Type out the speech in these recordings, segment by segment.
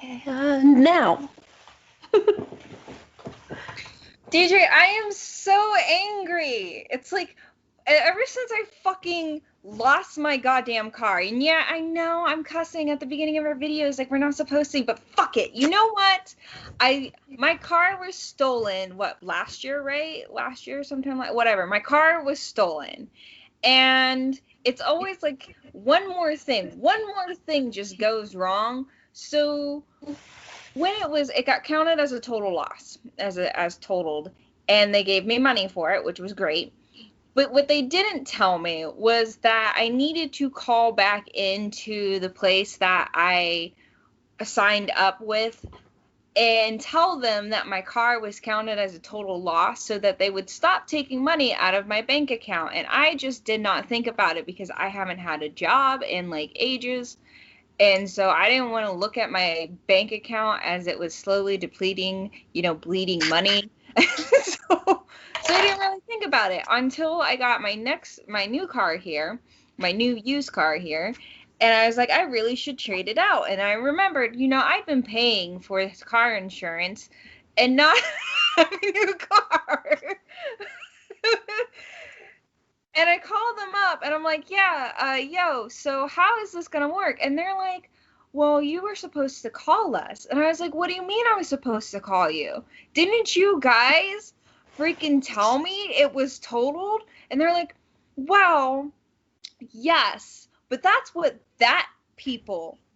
Now. DJ, I am so angry. It's like, ever since I fucking lost my goddamn car, and yeah, I know I'm cussing at the beginning of our videos like we're not supposed to, but fuck it. You know what? My car was stolen, last year, right? Last year, sometime like, whatever. My car was stolen. And it's always like one more thing just goes wrong. So when it got counted as a total loss, as totaled, and they gave me money for it, which was great. But what they didn't tell me was that I needed to call back into the place that I signed up with and tell them that my car was counted as a total loss so that they would stop taking money out of my bank account. And I just did not think about it because I haven't had a job in like ages. And so I didn't want to look at my bank account as it was slowly depleting, bleeding money. So I didn't really think about it until I got my new car here, my new used car here. And I was like, I really should trade it out. And I remembered, I've been paying for this car insurance and not have a new car. And I called them up and I'm like, yeah, so how is this going to work? And they're like, well, you were supposed to call us. And I was like, what do you mean I was supposed to call you? Didn't you guys freaking tell me it was totaled? And they're like, well, yes, but that's what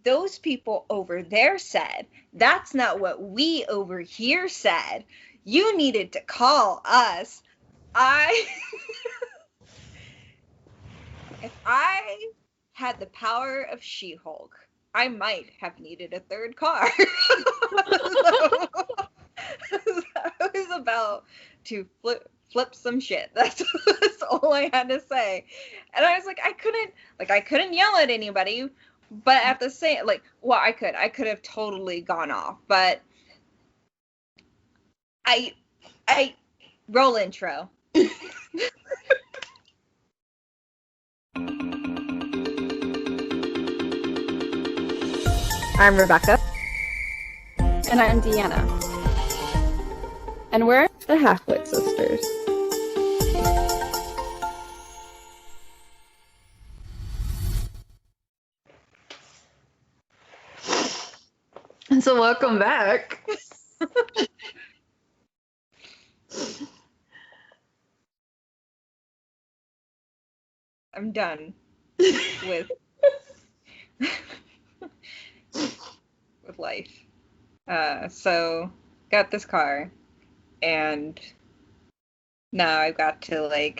those people over there said. That's not what we over here said. You needed to call us. If I had the power of She-Hulk, I might have needed a third car. I was about to flip some shit. That's all I had to say. And I was like, I couldn't yell at anybody, but at the same, I could have totally gone off, but I roll intro. I'm Rebeca. And I'm Deanna. And we're the Halfwit Sisters. And so welcome back. I'm done with life. So got this car and now I've got to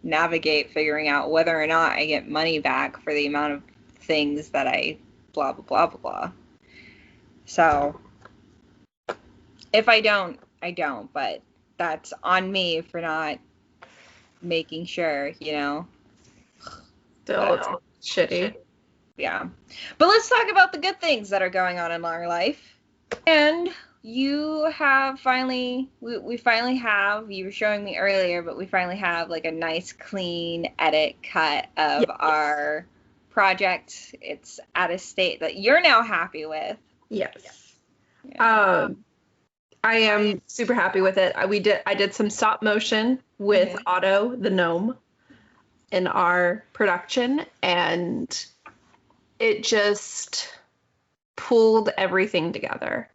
navigate figuring out whether or not I get money back for the amount of things that I blah blah blah blah blah. So if I don't, I don't, but that's on me for not making sure, Still, it's shitty. Yeah. But let's talk about the good things that are going on in our life. And you have finally, we finally have, you were showing me earlier, but we finally have a nice clean edit cut of our project. It's at a state that you're now happy with. Yes. Yeah. I am super happy with it. I did some stop motion with Otto the gnome in our production, and it just pulled everything together.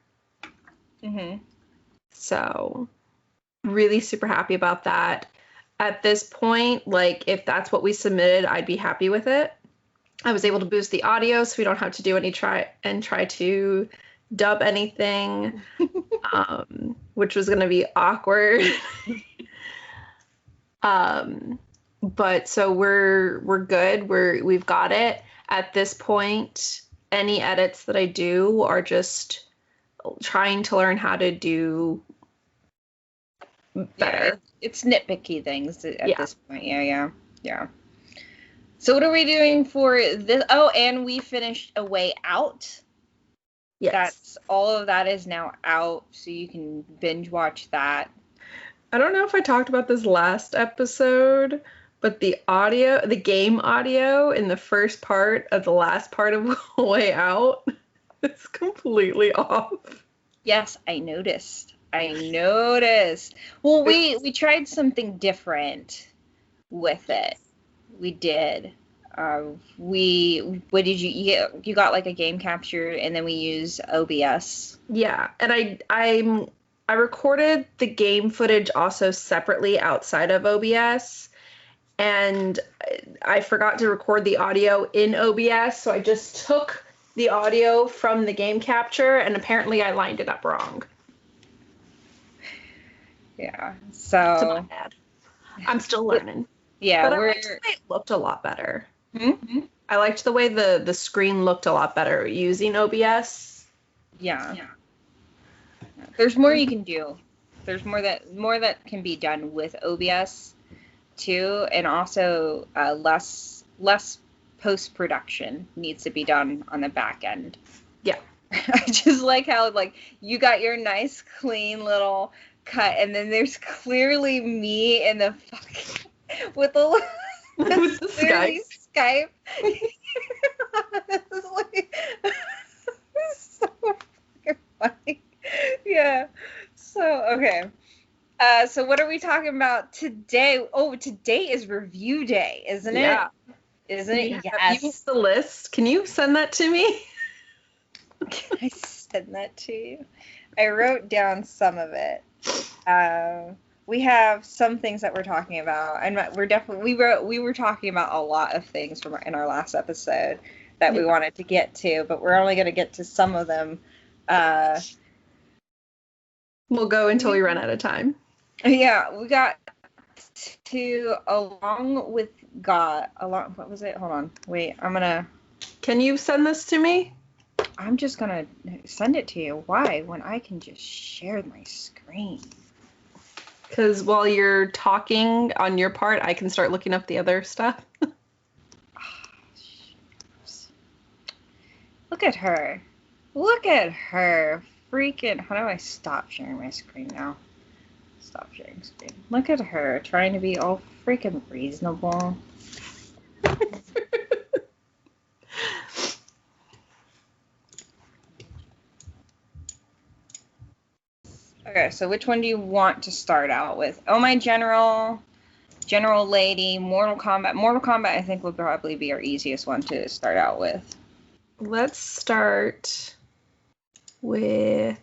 So really super happy about that. At this point, if that's what we submitted, I'd be happy with it. I was able to boost the audio so we don't have to do any try to dub anything, which was going to be awkward. But so we're good. We've got it. At this point, any edits that I do are just trying to learn how to do better. Yeah, it's nitpicky things at this point. Yeah. So what are we doing for this? Oh, and we finished A Way Out. Yes. All of that is now out, so you can binge watch that. I don't know if I talked about this last episode, but the game audio in the first part of the last part of A Way Out It's completely off. Yes, I noticed. Well, we tried something different with it. We did. What did you get? You got like a game capture, and then we use OBS. Yeah, and I recorded the game footage also separately outside of OBS, and I forgot to record the audio in OBS, so I just took the audio from the game capture, and apparently I lined it up wrong. Yeah, So so my bad. I'm still learning. yeah, But I liked the way it looked a lot better. Mm-hmm. I liked the way the screen looked a lot better using OBS. Yeah. There's more you can do. There's more that can be done with OBS too, and also less post-production needs to be done on the back end. Yeah. I just like how like you got your nice clean little cut, and then there's clearly me in the fucking with the With the Skype. It's like, so fucking funny. Yeah. So okay. So what are we talking about today? Oh, today is review day, isn't it? Yeah. Isn't it? Have Yes. you the list? Can you send that to me? Can I send that to you? I wrote down some of it. We have some things that we're talking about, and we were talking about a lot of things in our last episode that we wanted to get to, but we're only going to get to some of them. We'll go until we run out of time. Yeah, we got to along with God. What was it? Hold on. Wait, Can you send this to me? I'm just gonna send it to you. Why? When I can just share my screen. Because while you're talking on your part, I can start looking up the other stuff. Look at her. Look at her. Freaking. How do I stop sharing my screen now? Stop sharing screen. Look at her trying to be all freaking reasonable. Okay, so which one do you want to start out with? Oh My General Lady, Mortal Kombat. Mortal Kombat, I think, would probably be our easiest one to start out with. Let's start with...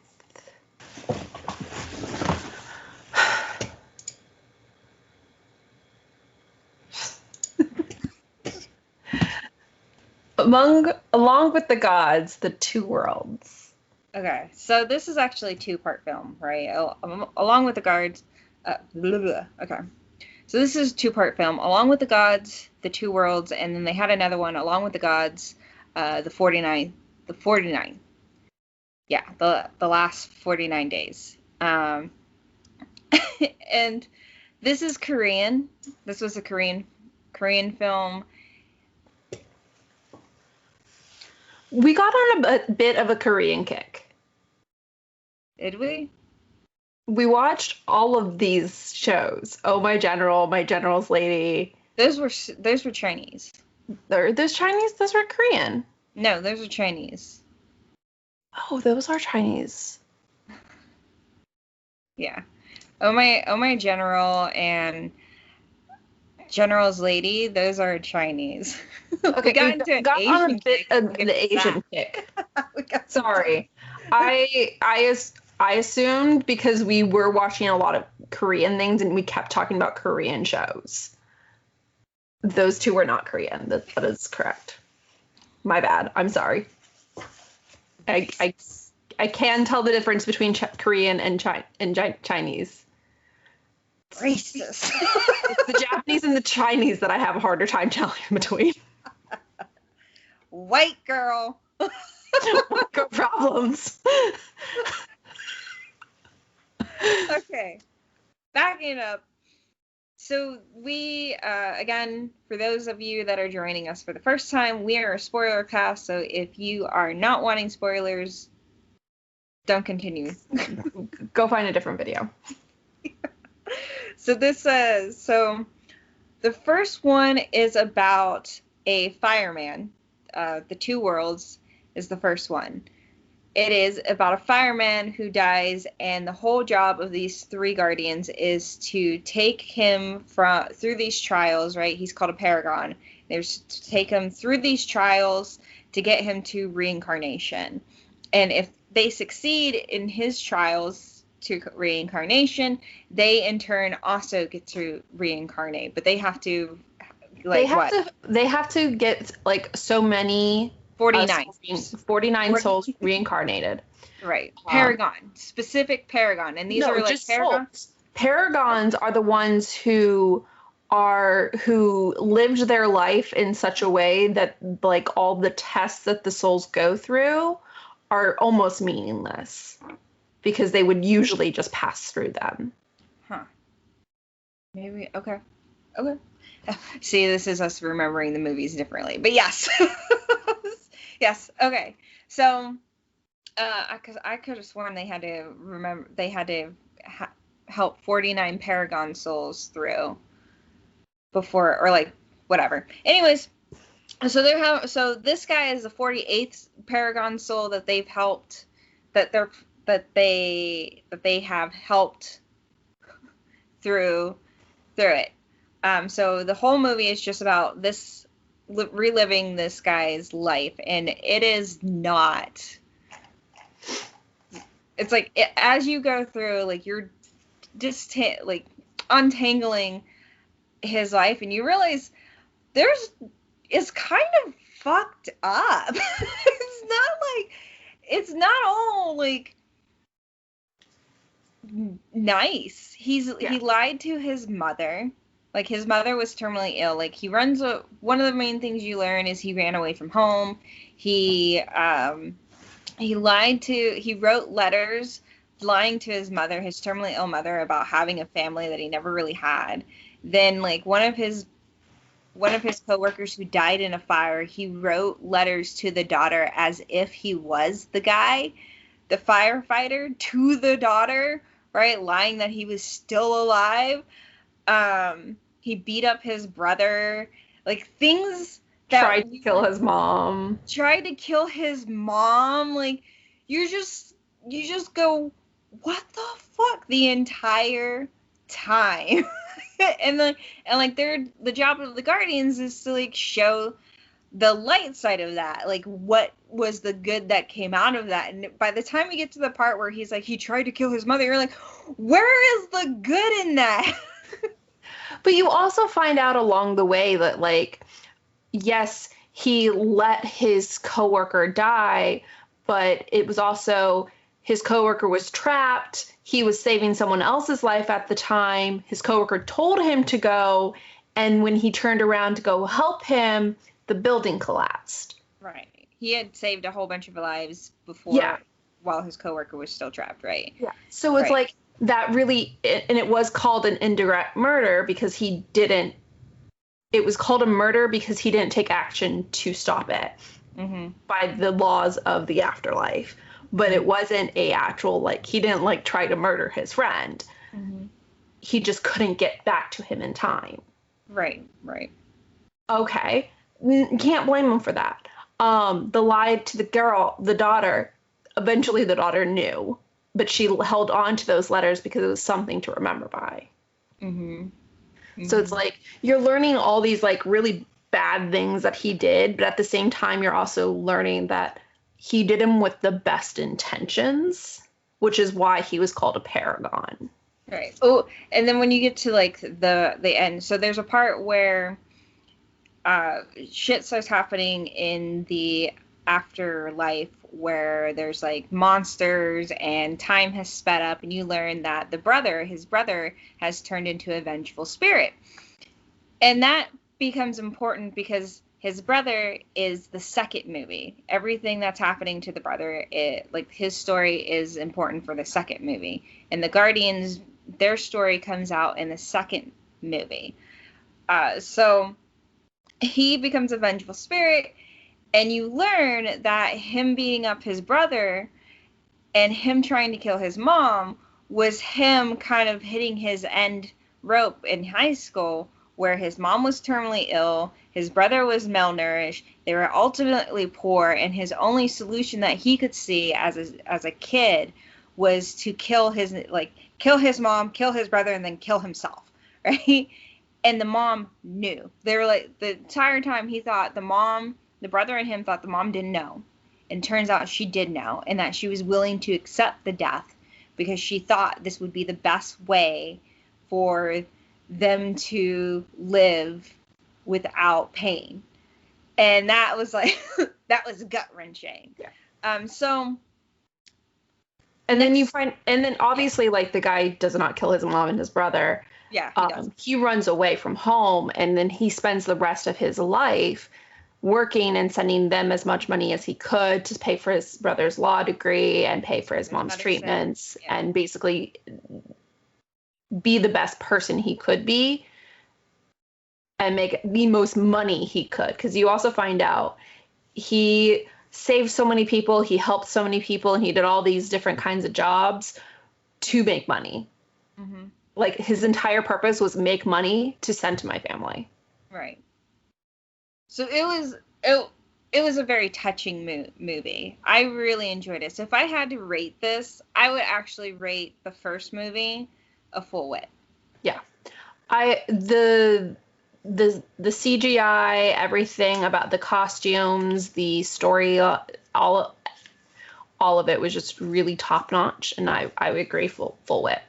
Along with the Gods, the Two Worlds. Okay, so this is actually a two-part film, right? Along with the Guards, okay. So this is a two-part film. Along with the Gods, the Two Worlds, and then they had another one, Along with the Gods, the 49. Yeah, the last 49 days. And this is Korean. This was a Korean film. We got on a bit of a Korean kick. Did we? We watched all of these shows. Oh My General, My General's Lady. Those were Chinese. Those Chinese? Those were Korean. No, those are Chinese. Oh, those are Chinese. Yeah. Oh My General and General's Lady, those are Chinese. Okay, we got into an got Asian on a bit kick. of the Asian kick. Sorry. I assumed because we were watching a lot of Korean things and we kept talking about Korean shows. Those two were not Korean. That is correct. My bad. I'm sorry. I can tell the difference between Korean and Chinese. Racist. It's the Japanese and the Chinese that I have a harder time telling between. White girl. Go problems. Okay. Backing up. So we, again, for those of you that are joining us for the first time, we are a spoiler cast. So if you are not wanting spoilers, don't continue. Go find a different video. So so the first one is about a fireman. The Two Worlds is the first one. it is about a fireman who dies, and the whole job of these 3 guardians is to take him through these trials, right? He's called a paragon. There's to take him through these trials to get him to reincarnation. And if they succeed in his trials to reincarnation, they in turn also get to reincarnate, but they have to they have to get like so many 49 souls reincarnated. Right. Paragon. Specific paragon. And these are like paragons? Souls. Paragons are the ones who lived their life in such a way that like all the tests that the souls go through are almost meaningless because they would usually just pass through them. Huh. Maybe. Okay. See, this is us remembering the movies differently, but yes. Yes. Okay. So, because I could have sworn they had to help 49 Paragon souls through before, or like whatever. Anyways, so this guy is the 48th Paragon soul that they've helped, that they have helped through it. So the whole movie is just about this reliving this guy's life, and it is not. It's like as you go through, like you're just like untangling his life, and you realize it's kind of fucked up. It's not all like nice. He lied to his mother. Like, his mother was terminally ill. Like, one of the main things you learn is he ran away from home. He wrote letters lying to his mother, his terminally ill mother, about having a family that he never really had. Then, like, one of his coworkers who died in a fire, he wrote letters to the daughter as if he was the guy, the firefighter, to the daughter, right? Lying that he was still alive. He beat up his brother, like things that tried to kill his mom. Like, you just go, what the fuck, the entire time. and the job of the Guardians is to like show the light side of that, like what was the good that came out of that. And by the time you get to the part where he's like, he tried to kill his mother, you're like, where is the good in that? But you also find out along the way that, like, yes, he let his coworker die, but it was also his coworker was trapped. He was saving someone else's life at the time. His coworker told him to go, and when he turned around to go help him, the building collapsed. Right. He had saved a whole bunch of lives before, while his coworker was still trapped, right? Yeah. So it's like that really, and it was called an indirect murder because it was called a murder because he didn't take action to stop it by the laws of the afterlife. But it wasn't a actual, like, he didn't like try to murder his friend. He just couldn't get back to him in time. Right. Okay. Can't blame him for that. The lie to the daughter, eventually the daughter knew. But she held on to those letters because it was something to remember by. So it's like you're learning all these like really bad things that he did, but at the same time you're also learning that he did them with the best intentions, which is why he was called a paragon. Right. Oh, and then when you get to like the end, so there's a part where shit starts happening in the afterlife where there's like monsters and time has sped up, and you learn that his brother has turned into a vengeful spirit. And that becomes important because his brother is the second movie. Everything that's happening to the brother, like his story is important for the second movie. And the Guardians, their story comes out in the second movie. So he becomes a vengeful spirit. And you learn that him beating up his brother and him trying to kill his mom was him kind of hitting his end rope in high school, where his mom was terminally ill, His brother was malnourished. They were ultimately poor, and his only solution that he could see as a kid was to kill his mom, kill his brother, and then kill himself, right? And the mom knew. They were like, the entire time he thought the brother and him thought the mom didn't know. And turns out she did know, and that she was willing to accept the death because she thought this would be the best way for them to live without pain. And that was like, that was gut-wrenching. Yeah. So... And then obviously, like, the guy does not kill his mom and his brother. Yeah, he does. He runs away from home, and then he spends the rest of his life working and sending them as much money as he could to pay for his brother's law degree and pay for his mom's treatments, and basically be the best person he could be and make the most money he could. Because you also find out he saved so many people, he helped so many people, and he did all these different kinds of jobs to make money. Mm-hmm. Like, his entire purpose was make money to send to my family. Right. So it was a very touching movie. I really enjoyed it. So if I had to rate this, I would actually rate the first movie a full wit. Yeah. The CGI, everything about the costumes, the story, all of it was just really top notch, and I would agree full wit.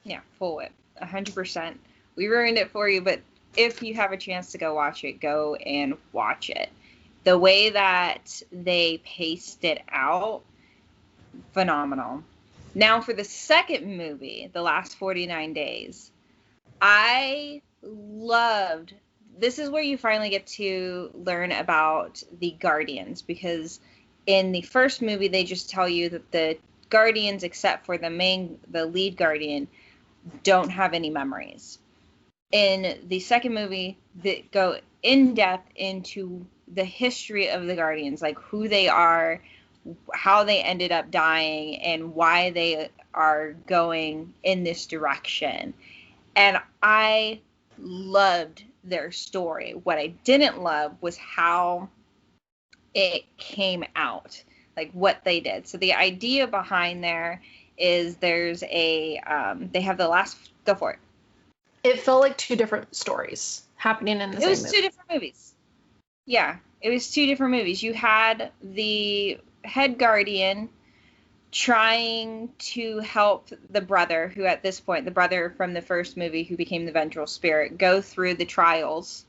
Yeah, full wit, 100%. We ruined it for you, but if you have a chance to go watch it, go and watch it. The way that they paced it out, phenomenal. Now for the second movie, The Last 49 Days, I loved. This is where you finally get to learn about the Guardians, because in the first movie they just tell you that the Guardians, except for the lead Guardian, don't have any memories. In the second movie, they go in depth into the history of the Guardians, like who they are, how they ended up dying, and why they are going in this direction. And I loved their story. What I didn't love was how it came out, like what they did. So the idea behind there is there's they have go for it. It felt like two different stories happening in the same movie. It was two different movies. Yeah, it was two different movies. You had the head Guardian trying to help the brother, who at this point, the brother from the first movie who became the Vengeful Spirit, go through the trials,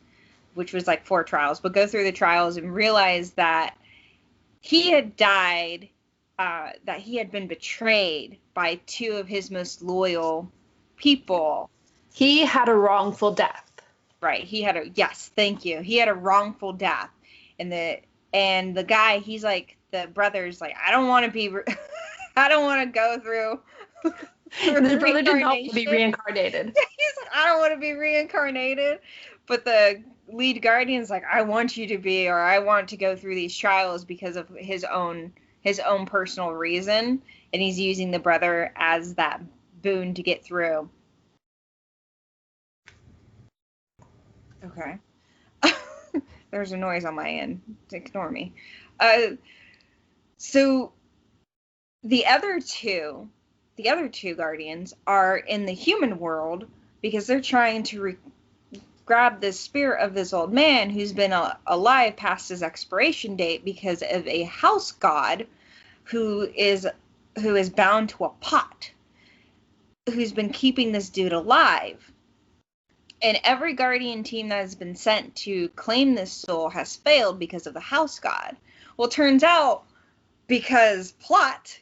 which was like 4 trials, but go through the trials and realize that he had died, that he had been betrayed by 2 of his most loyal people. He had a wrongful death. Right. Yes, thank you. He had a wrongful death. And the guy, he's like, the brother's like, I don't want to go through. The brother didn't want to be reincarnated. He's like, I don't want to be reincarnated. But the lead Guardian's like, I want you to be, or I want to go through these trials because of his own personal reason. And he's using the brother as that boon to get through. Okay. There's a noise on my end. Ignore me. So the other two Guardians are in the human world because they're trying to grab the spirit of this old man who's been alive past his expiration date because of a house god who is bound to a pot, who's been keeping this dude alive. And every Guardian team that has been sent to claim this soul has failed because of the house god. Well, it turns out, because plot,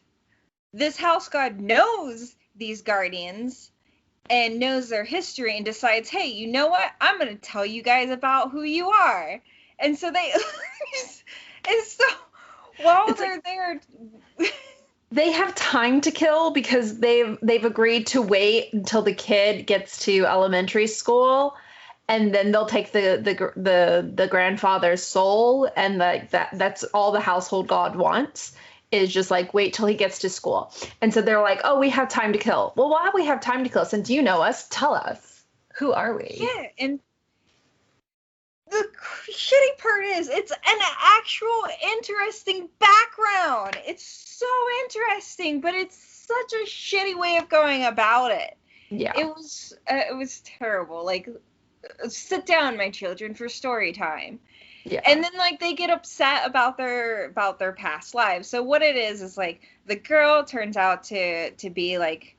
this house god knows these Guardians and knows their history and decides, hey, you know what? I'm going to tell you guys about who you are. And so they... and so while they're there... They have time to kill because they've agreed to wait until the kid gets to elementary school, and then they'll take the grandfather's soul, and that's all the household god wants is just like wait till he gets to school. And so they're like, oh, we have time to kill. Well, why do we have time to kill? Since you know us, tell us, who are we? Yeah, and the shitty part is it's an actual interesting background. It's so interesting, but it's such a shitty way of going about it. Yeah. It was terrible. Like, sit down, my children, for story time. Yeah. And then, like, they get upset about their past lives. So what it is like, the girl turns out to be like,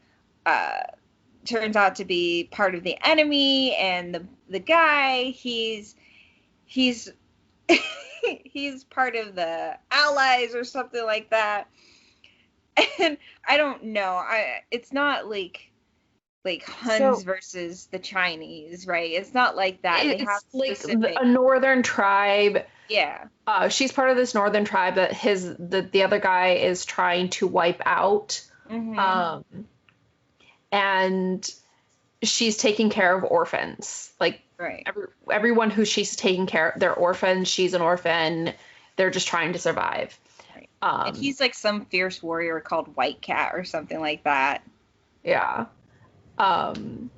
turns out to be part of the enemy, and the guy, he's he's part of the allies or something like that. And I don't know. It's not like Huns versus the Chinese, right? It's not like that. They have like specific... a northern tribe. Yeah. She's part of this northern tribe that the other guy is trying to wipe out. Mm-hmm. And she's taking care of orphans. Like, right. Everyone who she's taking care of, they're orphans. She's an orphan. They're just trying to survive. Right. And he's like some fierce warrior called White Cat or something like that. Yeah. And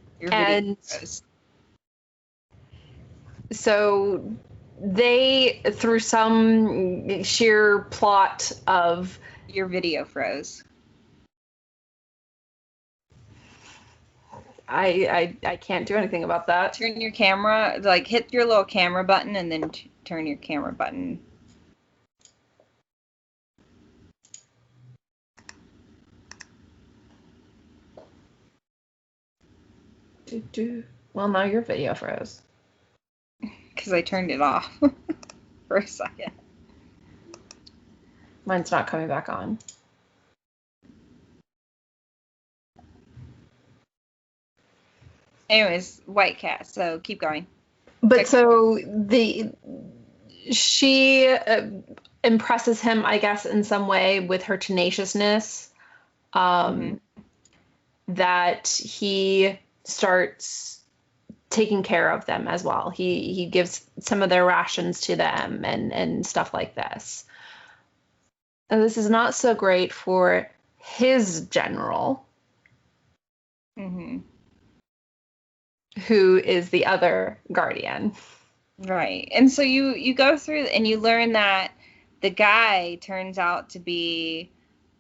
so they, through some sheer plot of... Your video froze. I can't do anything about that. Turn your camera, like, hit your little camera button and then turn your camera button. Well, now your video froze. Because I turned it off for a second. Mine's not coming back on. Anyways, White Cat, so keep going. But so she impresses him, I guess, in some way with her tenaciousness, that he starts taking care of them as well. He gives some of their rations to them and stuff like this. And this is not so great for his general, who is the other guardian. Right. And so you go through and you learn that the guy turns out to be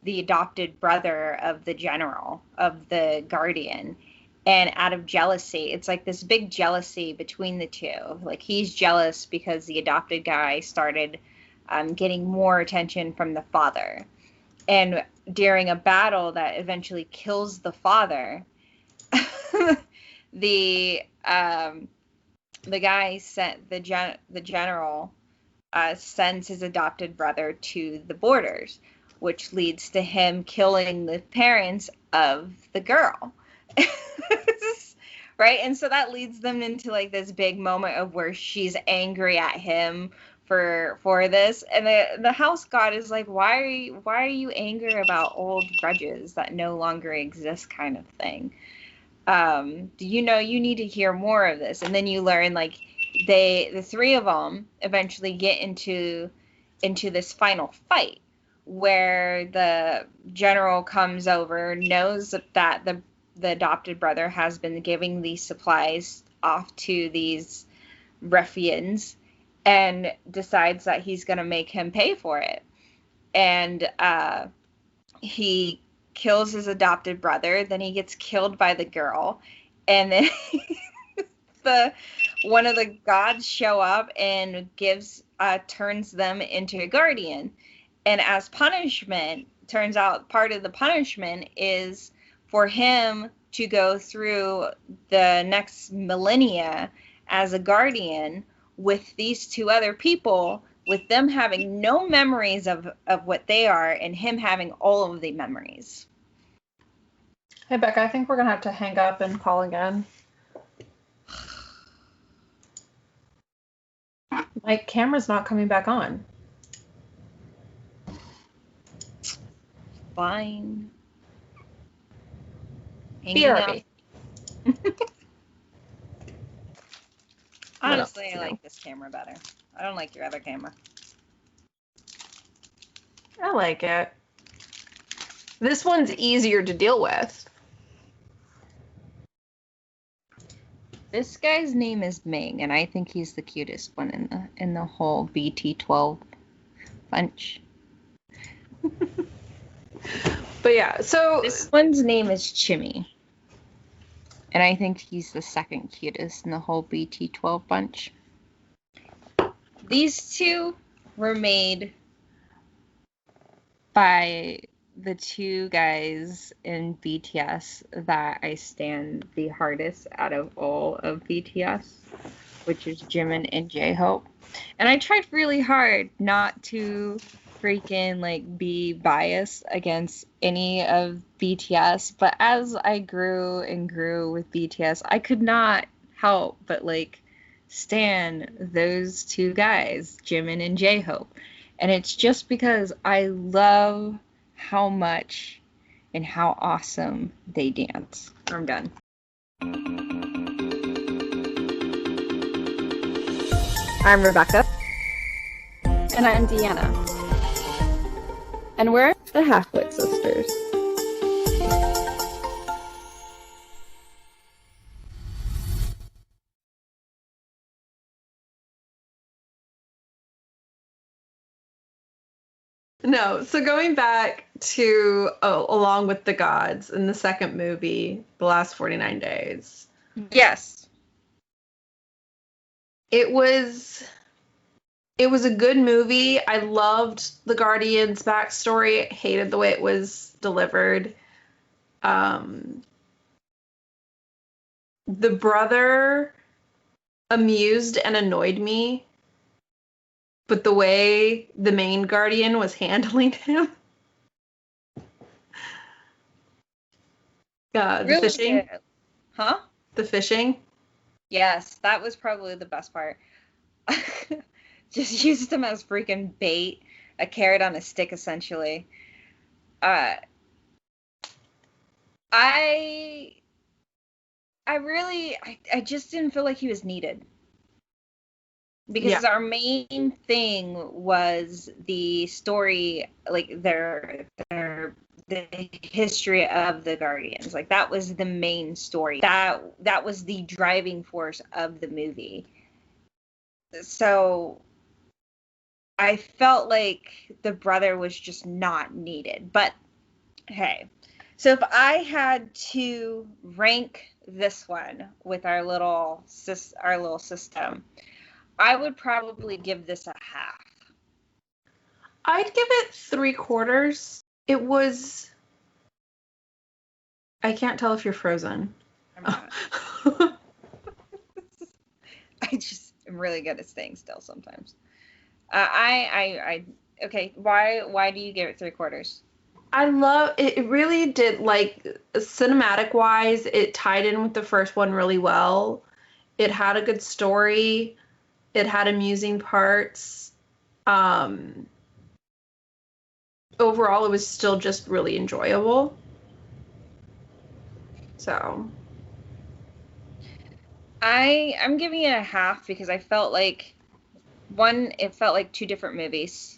the adopted brother of the general, of the guardian. And out of jealousy, it's like this big jealousy between the two. Like, he's jealous because the adopted guy started getting more attention from the father. And during a battle that eventually kills the father, the guy sent the general sends his adopted brother to the borders, which leads to him killing the parents of the girl. Right? And so that leads them into like this big moment of where she's angry at him for this, and the house god is like, why are you angry about old grudges that no longer exist, kind of thing. Do you know you need to hear more of this? And then you learn like the three of them eventually get into this final fight where the general comes over, knows that the adopted brother has been giving these supplies off to these ruffians, and decides that he's going to make him pay for it. And he kills his adopted brother, then he gets killed by the girl, and then one of the gods show up and turns them into a guardian. And as punishment, turns out part of the punishment is for him to go through the next millennia as a guardian with these two other people, with them having no memories of what they are, and him having all of the memories. Hey, Becca, I think we're going to have to hang up and call again. My camera's not coming back on. Fine. BRB. Honestly, I like this camera better. I don't like your other camera. I like it. This one's easier to deal with. This guy's name is Ming, and I think he's the cutest one in the whole BT12 bunch. But yeah, so This one's name is Chimmy, and I think he's the second cutest in the whole BT12 bunch. These two were made by the two guys in BTS that I stand the hardest out of all of BTS, which is Jimin and J-Hope. And I tried really hard not to freaking like be biased against any of BTS, but as I grew and grew with BTS, I could not help but like stan those two guys, Jimin and J-Hope. And it's just because I love how much and how awesome they dance. I'm done. I'm Rebecca. And I'm Deanna. And we're the Halfwit Sisters. no, so going back to Along with the Gods in the second movie, The Last 49 Days. Yes. It was a good movie. I loved the Guardians backstory. Hated the way it was delivered. The brother amused and annoyed me, but the way the main Guardian was handling him. The Really fishing. good. Huh? The fishing. Yes, that was probably the best part. Just used them as freaking bait, a carrot on a stick, essentially. I just didn't feel like he was needed. Because our main thing was the story, like the history of the Guardians. Like that was the main story. That was the driving force of the movie. So I felt like the brother was just not needed. But hey, so if I had to rank this one with our little system, I would probably give this a half. I'd give it 3/4. It was. I can't tell if you're frozen. I'm not. I just am really good at staying still sometimes. Okay. Why do you give it 3/4? I love it. It really did, like, cinematic wise, it tied in with the first one really well. It had a good story. It had amusing parts. Overall, it was still just really enjoyable. So I'm giving it a half because I felt like, one, it felt like two different movies.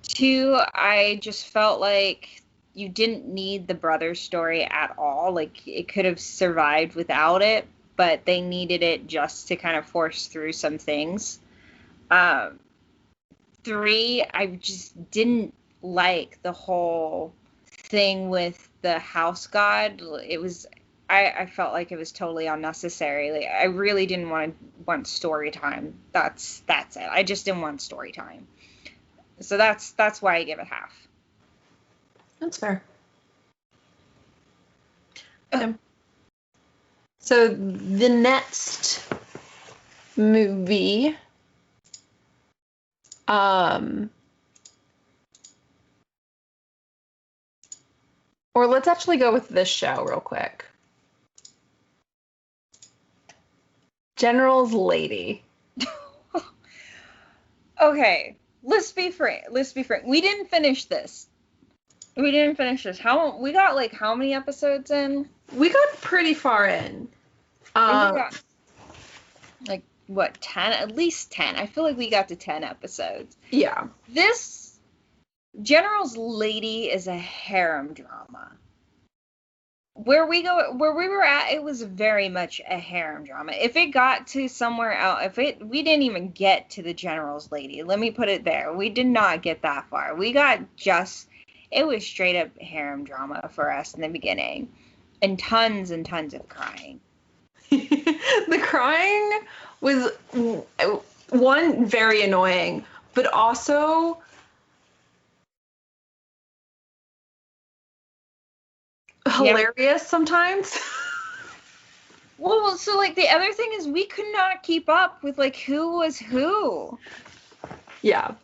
Two, I just felt like you didn't need the brother story at all. Like it could have survived without it, but they needed it just to kind of force through some things. Three, I just didn't like the whole thing with the house god. It was, I felt like it was totally unnecessary. Like I really didn't want story time. That's it. I just didn't want story time. So that's why I give it half. that's fair. Okay. So the next movie, or let's actually go with this show real quick. General's Lady. Okay, let's be frank. We didn't finish this. We got like how many episodes in? We got pretty far in. We got like what, 10? At least 10. I feel like we got to 10 episodes. Yeah. This General's Lady is a harem drama. where we were at, it was very much a harem drama. If it got to somewhere else, we didn't even get to the general's lady. Let me put it there. We did not get that far. It was straight up harem drama for us in the beginning, and tons of crying. The crying was one, very annoying, but also hilarious sometimes. Well, so like the other thing is we could not keep up with like who was who. Yeah.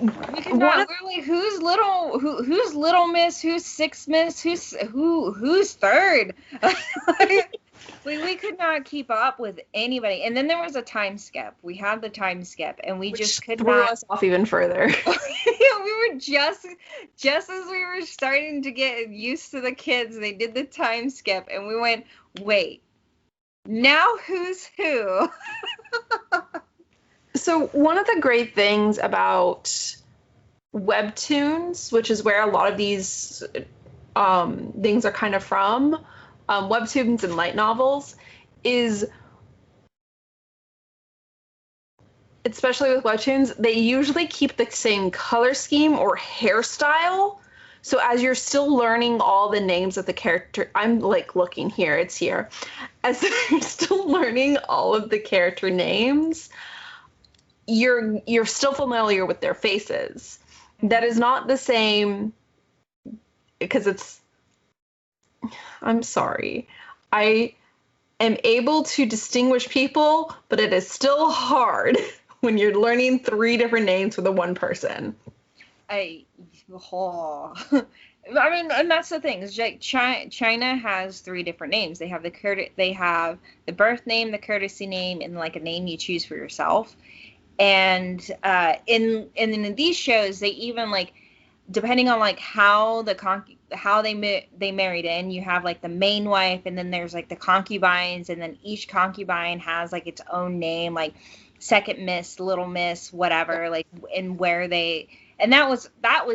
We could not. We're like, who's little miss, who's sixth miss, who's third. We could not keep up with anybody. And then there was a time skip. We had the time skip, and we just could threw not. us off even further. We were just as we were starting to get used to the kids, they did the time skip, and we went, wait, now who's who? So one of the great things about webtoons, which is where a lot of these things are kind of from, webtoons and light novels, is, especially with webtoons, they usually keep the same color scheme or hairstyle. So as you're still learning all the names of the character, I'm like looking here, it's here. As you're still learning all of the character names, you're still familiar with their faces. That is not the same, because I'm sorry. I am able to distinguish people, but it is still hard when you're learning 3 different names for the one person. I mean, and that's the thing. Is like China has 3 different names. They have the birth name, the courtesy name, and like a name you choose for yourself. And in these shows, they even like, depending on like how they married in, you have like the main wife, and then there's like the concubines, and then each concubine has like its own name, like second miss, little miss, whatever, like, and that was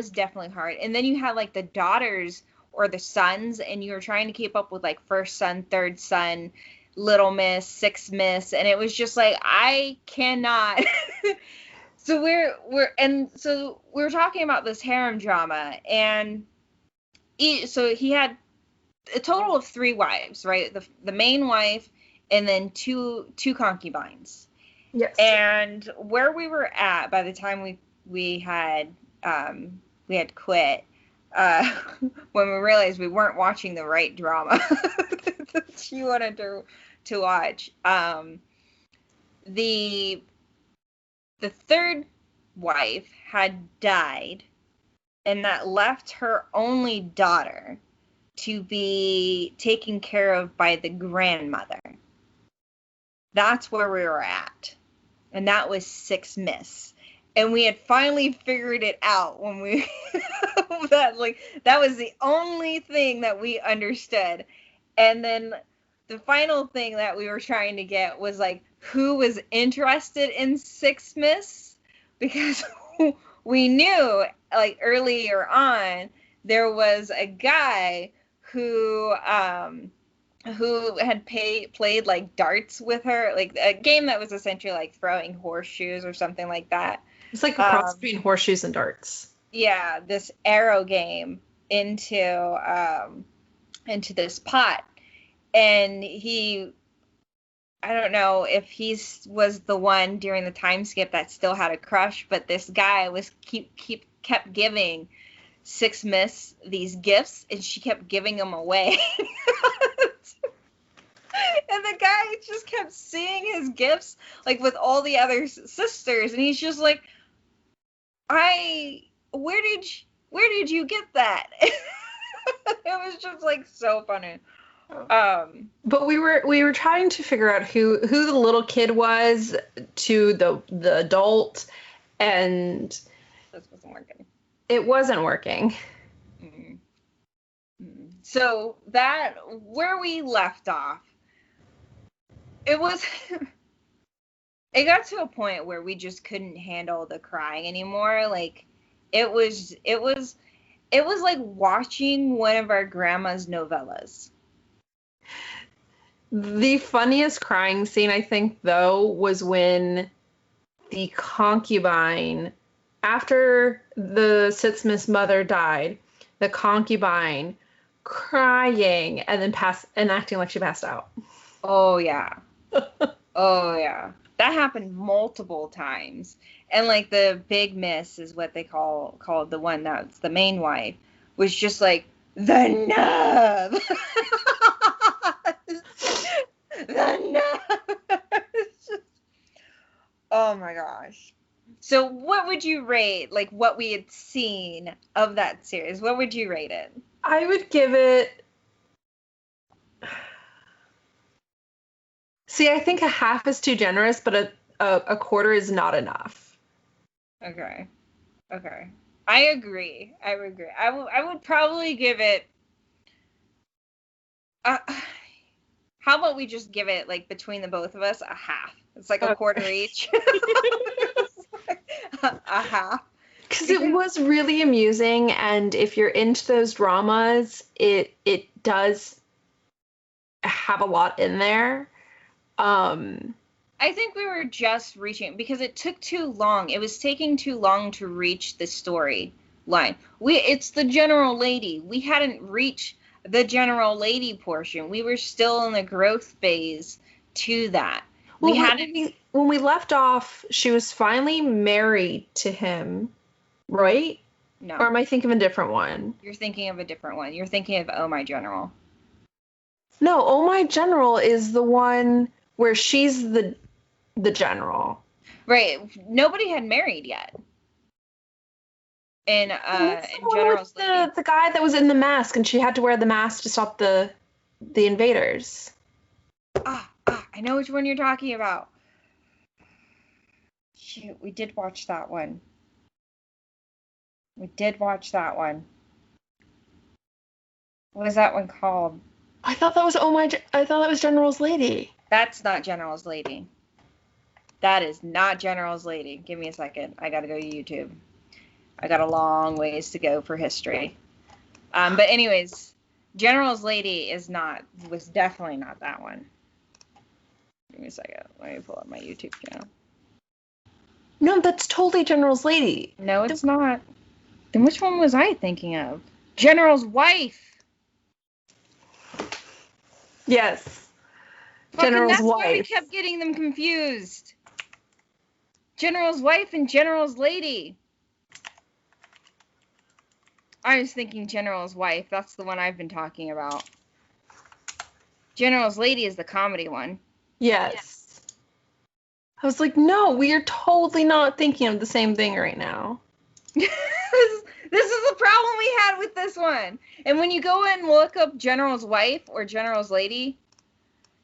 definitely hard. And then you had like the daughters or the sons, and you were trying to keep up with like first son, third son, little miss, sixth miss, and it was just like, I cannot. So we're talking about this harem drama, and so he had a total of 3 wives, right? The main wife, and then two concubines. Yes. And where we were at by the time we had quit, when we realized we weren't watching the right drama that she wanted to watch. The third wife had died, and that left her only daughter to be taken care of by the grandmother. That's where we were at. And that was 6 miss. And we had finally figured it out when we that was the only thing that we understood. And then the final thing that we were trying to get was like who was interested in 6 miss, because we knew like earlier on there was a guy who had played like darts with her, like a game that was essentially like throwing horseshoes or something like that. It's like a cross between horseshoes and darts. Yeah, this arrow game into this pot. And I don't know if he was the one during the time skip that still had a crush, but this guy kept giving 6 miss these gifts, and she kept giving them away. And the guy just kept seeing his gifts like with all the other sisters, and he's just like, where did you get that? It was just like so funny. But we were trying to figure out who the little kid was to the adult, and this wasn't working. It wasn't working. Mm-hmm. So that where we left off, it got to a point where we just couldn't handle the crying anymore. Like it was It was like watching one of our grandma's novellas. The funniest crying scene, I think, though, was when the concubine, after the Sitzman's mother died, the concubine crying and then acting like she passed out. Oh, yeah. Oh, yeah. That happened multiple times. And, like, the big miss is what they call the one that's the main wife, was just like, the nub! The nub! Oh, my gosh. So what would you rate, like, what we had seen of that series? What would you rate it? I would give it... See, I think a half is too generous, but a quarter is not enough. Okay. I agree. I would probably give it... how about we just give it, like, between the both of us, a half? It's like a quarter each. A half. Because it was really amusing, and if you're into those dramas, it does have a lot in there. I think we were just reaching, because it took too long. It was taking too long to reach the story line. It's the general lady. We hadn't reached the general lady portion. We were still in the growth phase to that. Well, when we left off, she was finally married to him, right? No. Or am I thinking of a different one? You're thinking of a different one. You're thinking of Oh My General. No, Oh My General is the one where she's the general. Right. Nobody had married yet. In General's Lady. The guy that was in the mask, and she had to wear the mask to stop the invaders. I know which one you're talking about. Shoot, we did watch that one. What was that one called? I thought that was General's Lady. That's not General's Lady. That is not General's Lady. Give me a second. I gotta go to YouTube. I got a long ways to go for history. But anyways, General's Lady was definitely not that one. Give me a second. Let me pull up my YouTube channel. No, that's totally General's Lady. No, it's not. Then which one was I thinking of? General's Wife. Yes. General's that's Wife. Why we kept getting them confused. General's Wife and General's Lady. I was thinking General's Wife. That's the one I've been talking about. General's Lady is the comedy one. Yes. I was like, no, we are totally not thinking of the same thing right now. This is the problem we had with this one. And when you go and look up General's Wife or General's Lady,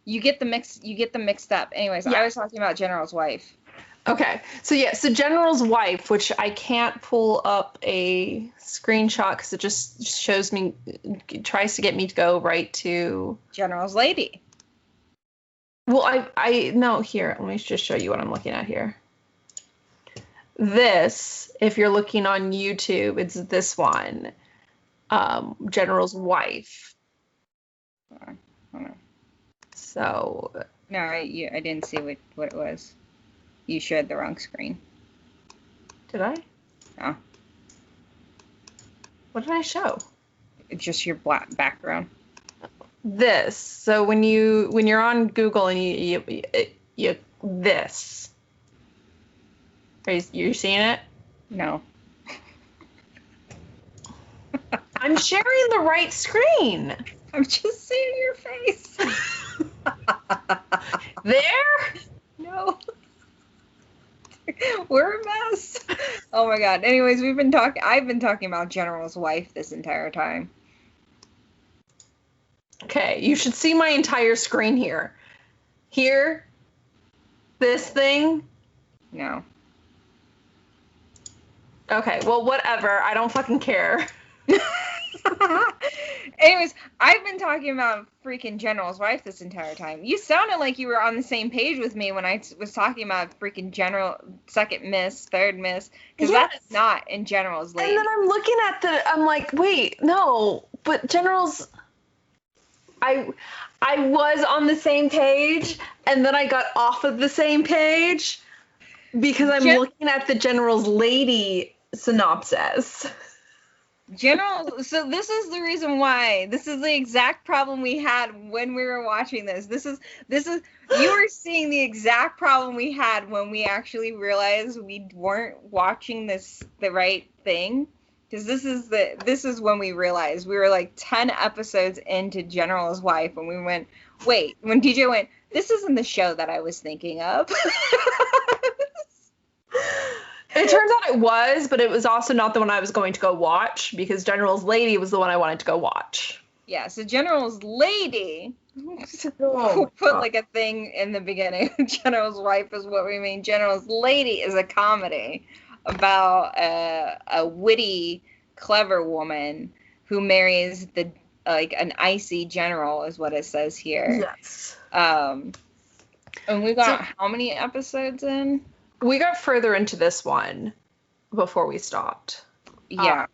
you get them mixed up. Anyways, yeah. I was talking about General's Wife. Okay. So General's Wife, which I can't pull up a screenshot because it just shows me, tries to get me to go right to General's Lady. Well, no, here, let me just show you what I'm looking at here. This, if you're looking on YouTube, it's this one, General's Wife. Hold on. So. No, I didn't see what it was. You showed the wrong screen. Did I? No. What did I show? It's just your black background. This. So when you're on Google and you this. Are you seeing it? No. I'm sharing the right screen. I'm just seeing your face. There? No. We're a mess. Oh my god. Anyways, I've been talking about General's Wife this entire time. Okay, you should see my entire screen here. Here, this thing. No. Okay, well, whatever. I don't fucking care. Anyways, I've been talking about freaking General's wife this entire time. You sounded like you were on the same page with me when I was talking about freaking General, second miss, third miss, because that's not in General's lady. And then I'm looking at I'm like, wait, no, but General's, I was on the same page, and then I got off of the same page because I'm looking at the General's lady synopsis. So this is the reason why. This is the exact problem we had when we were watching this. This is you were seeing the exact problem we had when we actually realized we weren't watching the right thing. Because this is when we realized we were like 10 episodes into General's Wife, and we went, wait, when DJ went, this isn't the show that I was thinking of. It turns out it was, but it was also not the one I was going to go watch, because General's Lady was the one I wanted to go watch. Yeah, so General's Lady, we'll put like a thing in the beginning. General's Wife is what we mean. General's Lady is a comedy about a witty, clever woman who marries an icy general, is what it says here. Yes. And we got how many episodes in? We got further into this one before we stopped. Yeah.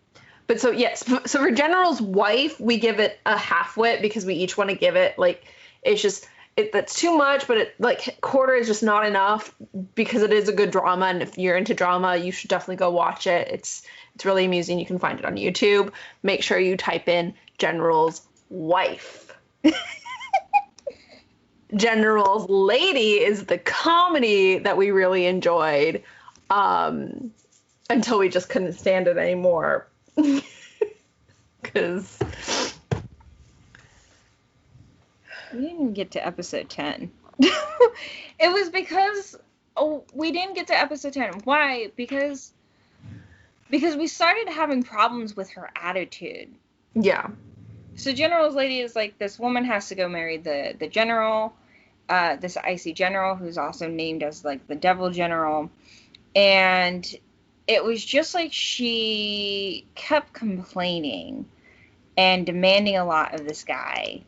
But so, yes. So for General's Wife, we give it a half-wit because we each want to give it, like, it's just, that's too much, but it, like, quarter is just not enough because it is a good drama. And if you're into drama, you should definitely go watch it. It's really amusing. You can find it on YouTube. Make sure you type in General's Wife. General's Lady is the comedy that we really enjoyed until we just couldn't stand it anymore. Because we didn't get to episode 10. It was because we didn't get to episode 10. Why? Because we started having problems with her attitude. Yeah. So General's Lady is like, this woman has to go marry the general, this icy general, who's also named as like the devil general. And it was just like she kept complaining and demanding a lot of this guy.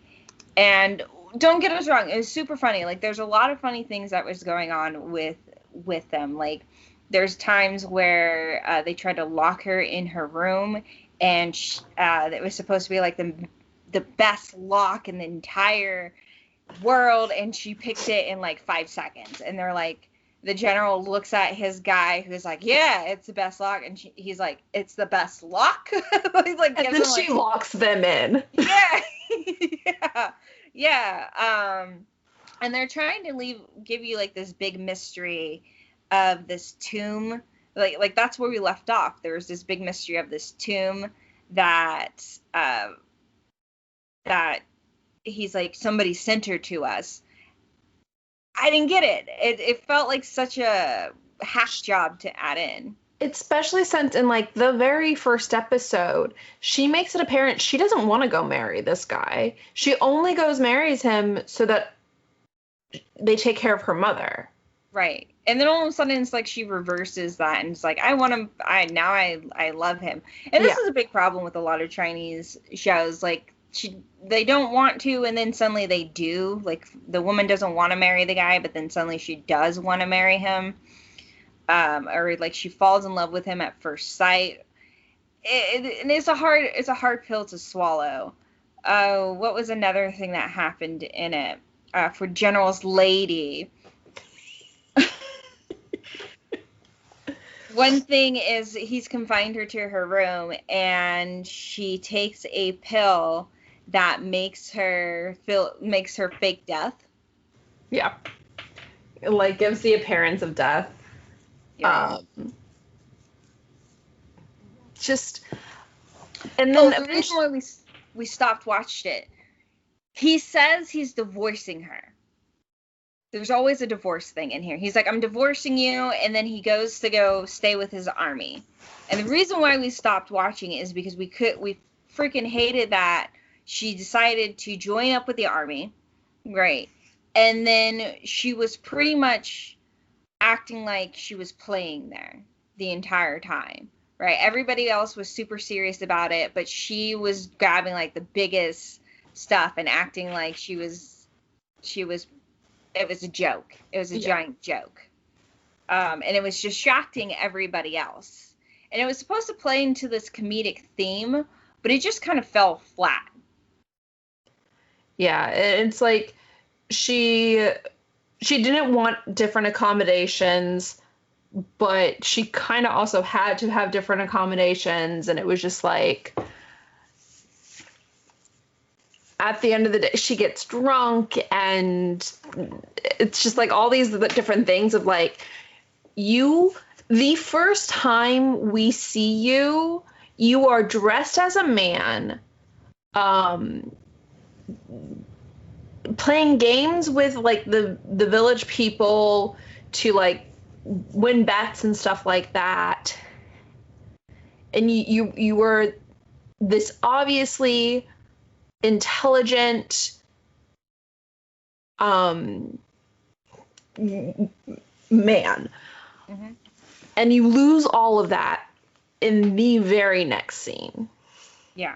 And don't get us wrong, it was super funny. Like, there's a lot of funny things that was going on with them. Like, there's times where they tried to lock her in her room, and it was supposed to be like the best lock in the entire world, and she picked it in like 5 seconds. And they're like, the general looks at his guy who's like, yeah, it's the best lock, and he's like, it's the best lock. He's like, and then she locks them in. Yeah. Yeah. And they're trying to give you like this big mystery of this tomb. Like that's where we left off. There was this big mystery of this tomb that he's like, somebody sent her to us. I didn't get it. It felt like such a hack job to add in. Especially since in like the very first episode, she makes it apparent she doesn't want to go marry this guy. She only marries him so that they take care of her mother. Right. And then all of a sudden it's like she reverses that and it's like, I want him. I love him. And this is a big problem with a lot of Chinese shows. Like they don't want to, and then suddenly they do. Like the woman doesn't want to marry the guy, but then suddenly she does want to marry him. Or like she falls in love with him at first sight. It's a hard pill to swallow. What was another thing that happened in it? For General's Lady. One thing is he's confined her to her room, and she takes a pill that makes her fake death. Yeah. It like gives the appearance of death. Yeah. And then the reason why we stopped watched it, he says he's divorcing her. There's always a divorce thing in here. He's like, I'm divorcing you, and then he goes to go stay with his army. And the reason why we stopped watching it is because we freaking hated that she decided to join up with the army, right? And then she was pretty much acting like she was playing there the entire time, right? Everybody else was super serious about it, but she was grabbing like the biggest stuff and acting like it was a joke. It was a giant joke. And it was distracting everybody else. And it was supposed to play into this comedic theme, but it just kind of fell flat. Yeah, it's like she didn't want different accommodations, but she kind of also had to have different accommodations, and it was just like at the end of the day she gets drunk, and it's just like all these different things of like, the first time we see you are dressed as a man, playing games with like the village people to like win bets and stuff like that, and you were this obviously intelligent man, and you lose all of that in the very next scene. Yeah.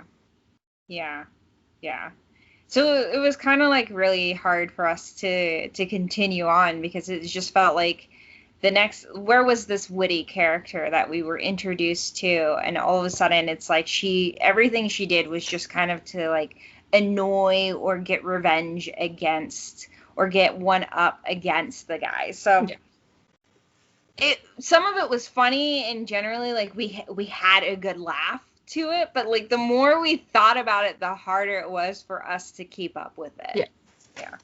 So it was kind of like really hard for us to continue on, because it just felt like where was this witty character that we were introduced to, and all of a sudden it's like everything she did was just kind of to like annoy or get revenge against or get one up against the guy. So some of it was funny, and generally like we had a good laugh to it, but like the more we thought about it, the harder it was for us to keep up with it. Yeah.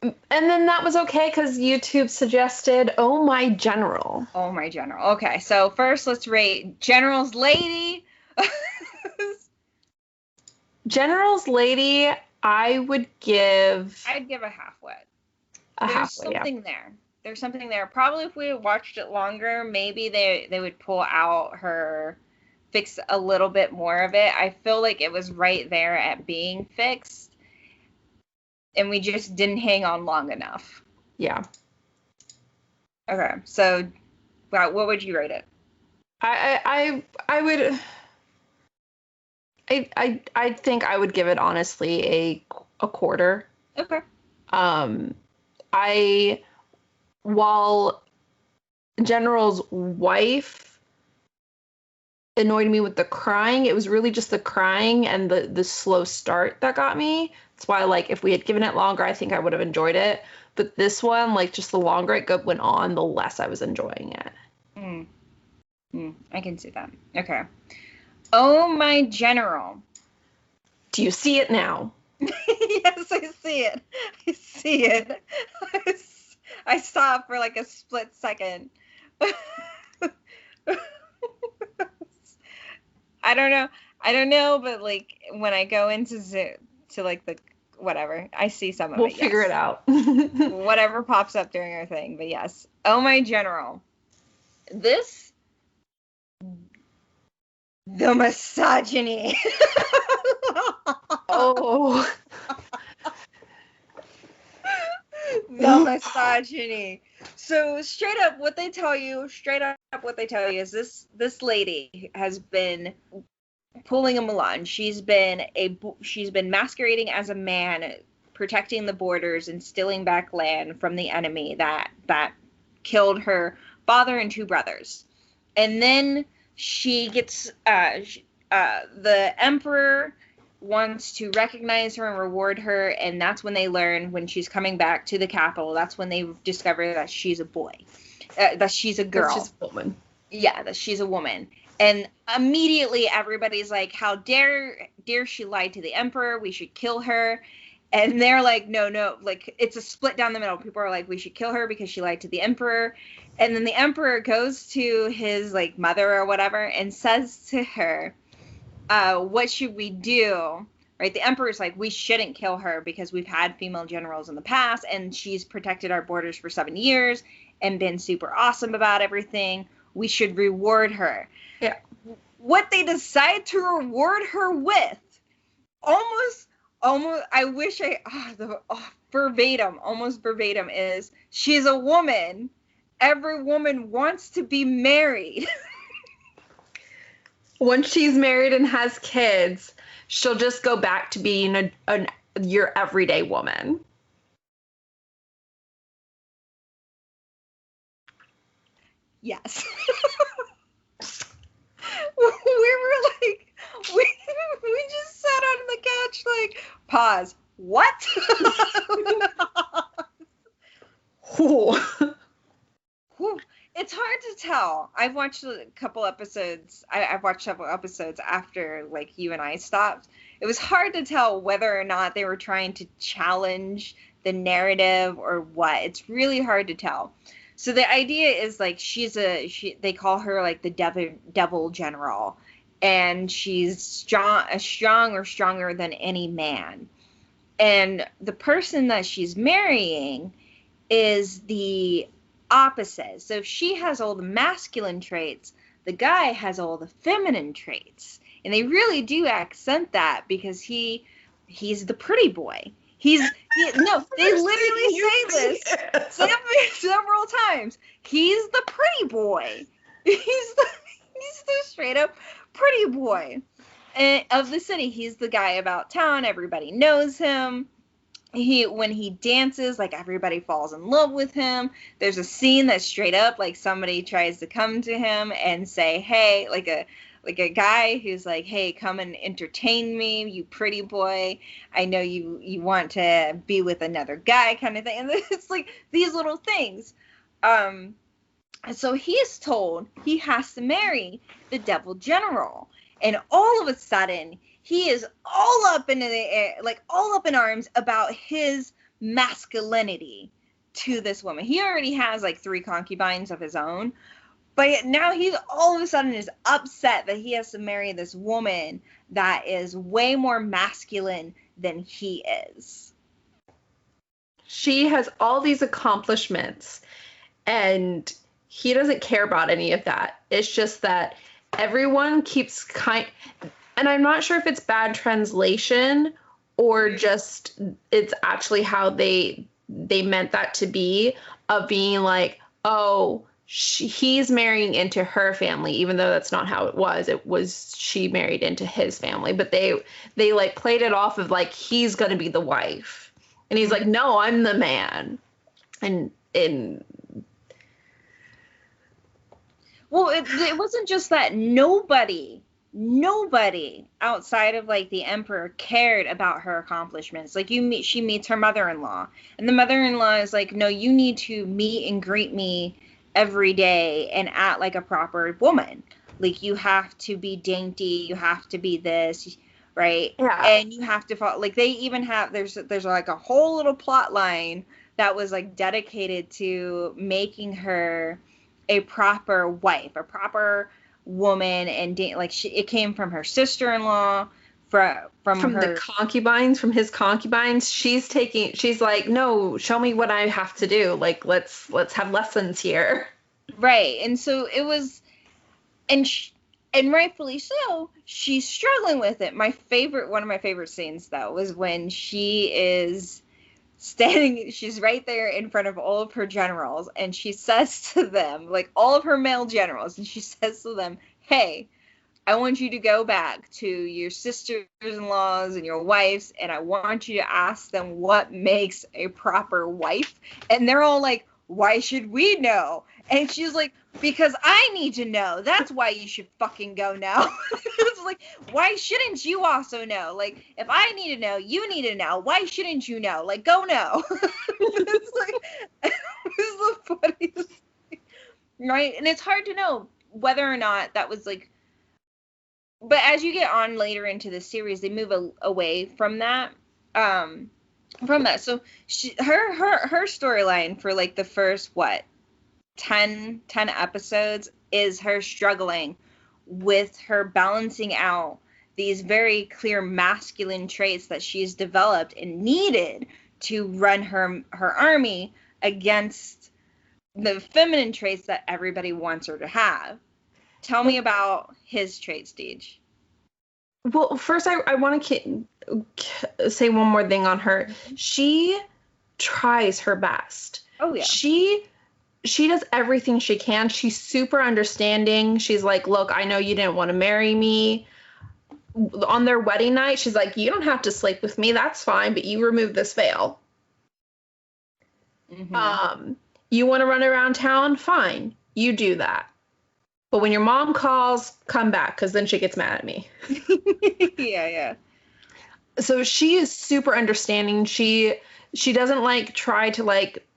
And then that was okay because YouTube suggested Oh My General. Oh My General. Okay, so first let's rate General's Lady. General's Lady, I'd give a half-wit. There's something there. There's something there. Probably if we had watched it longer, maybe they would pull out her, fix a little bit more of it. I feel like it was right there at being fixed, and we just didn't hang on long enough. Yeah. Okay, so what would you rate it? I think I would give it honestly a quarter. Okay. While General's wife annoyed me with the crying, it was really just the crying and the slow start that got me. That's why, like, if we had given it longer, I think I would have enjoyed it. But this one, like, just the longer it went on, the less I was enjoying it. I can see that. Okay. Oh My General. Do you see it now? Yes, I see it. I see it. I saw it for like a split second. I don't know, but like when I go into like the whatever, I see some of it. We'll figure it out. Whatever pops up during our thing, but yes. Oh My General. The misogyny. Oh. The misogyny. So straight up what they tell you is this lady has been pulling a Milan. She's been masquerading as a man, protecting the borders and stealing back land from the enemy that killed her father and two brothers. And then she gets the emperor wants to recognize her and reward her, and that's when they learn, when she's coming back to the capital, that's when they discover that she's a boy, that she's a girl. That she's a woman. Yeah, that she's a woman. And immediately everybody's like, how dare she lie to the emperor, we should kill her. And they're like, no, like it's a split down the middle. People are like, we should kill her because she lied to the emperor. And then the emperor goes to his like mother or whatever and says to her, what should we do? Right? The emperor's like, we shouldn't kill her because we've had female generals in the past and she's protected our borders for 7 years and been super awesome about everything. We should reward her. Yeah. What they decide to reward her with, almost, I wish almost verbatim is, she's a woman. Every woman wants to be married. Once she's married and has kids, she'll just go back to being your everyday woman. Yes. We were like, we just sat on the couch like, pause. What? It's hard to tell. I've watched a couple episodes. I've watched several episodes after like you and I stopped. It was hard to tell whether or not they were trying to challenge the narrative or what. It's really hard to tell. So the idea is like they call her like the devil general, and she's strong or stronger than any man. And the person that she's marrying is the opposite. So if she has all the masculine traits, the guy has all the feminine traits. And they really do accent that because he's the pretty boy. They literally say this several times. He's the pretty boy. He's the straight up pretty boy of the city. He's the guy about town. Everybody knows him. When he dances, like everybody falls in love with him. There's a scene that's straight up like somebody tries to come to him and say, hey, like a guy who's like, hey, come and entertain me, you pretty boy. I know you want to be with another guy kind of thing. And it's like these little things. So he is told he has to marry the devil general. And all of a sudden, he is all up in the air, like all up in arms about his masculinity to this woman. He already has like 3 concubines of his own. But now he's all of a sudden is upset that he has to marry this woman that is way more masculine than he is. She has all these accomplishments, and he doesn't care about any of that. It's just that everyone keeps and I'm not sure if it's bad translation or just it's actually how they meant that to be, of being like, oh, he's marrying into her family, even though that's not how it was. It was she married into his family, but they like played it off of like he's gonna be the wife, and he's like, no, I'm the man. And well, it wasn't just that. Nobody outside of like the emperor cared about her accomplishments. Like she meets her mother-in-law, and the mother-in-law is like, no, you need to meet and greet me every day and act like a proper woman. Like you have to be dainty, you have to be this, right? Yeah. And you have to follow, like they even have there's like a whole little plot line that was like dedicated to making her a proper wife, a proper woman, and it came from her sister-in-law, from the concubines, from his concubines. She's like, no, show me what I have to do. Like, let's have lessons here. Right. And so it was, and rightfully so, she's struggling with it. One of my favorite scenes though was when she is she's right there in front of all of her generals, and she says to them, like all of her male generals, and she says to them, hey, I want you to go back to your sisters-in-laws and your wives, and I want you to ask them what makes a proper wife. And they're all like, why should we know? And she's like, because I need to know. That's why you should fucking go now. It's like, why shouldn't you also know? Like, if I need to know, you need to know. Why shouldn't you know? Like, go know. It's like, it's the funniest thing. Right? And it's hard to know whether or not that was like, but as you get on later into the series, they move away from that. So her storyline for like the first 10 episodes is her struggling with her balancing out these very clear masculine traits that she's developed and needed to run her army against the feminine traits that everybody wants her to have. Tell me about his traits, Deej. Well, first I want to say one more thing on her. She tries her best. Oh, yeah. She she does everything she can. She's super understanding. She's like, look, I know you didn't want to marry me. On their wedding night, she's like, you don't have to sleep with me. That's fine, but you remove this veil. Mm-hmm. You want to run around town? Fine, you do that. But when your mom calls, come back, because then she gets mad at me. Yeah. So she is super understanding. She doesn't like try to like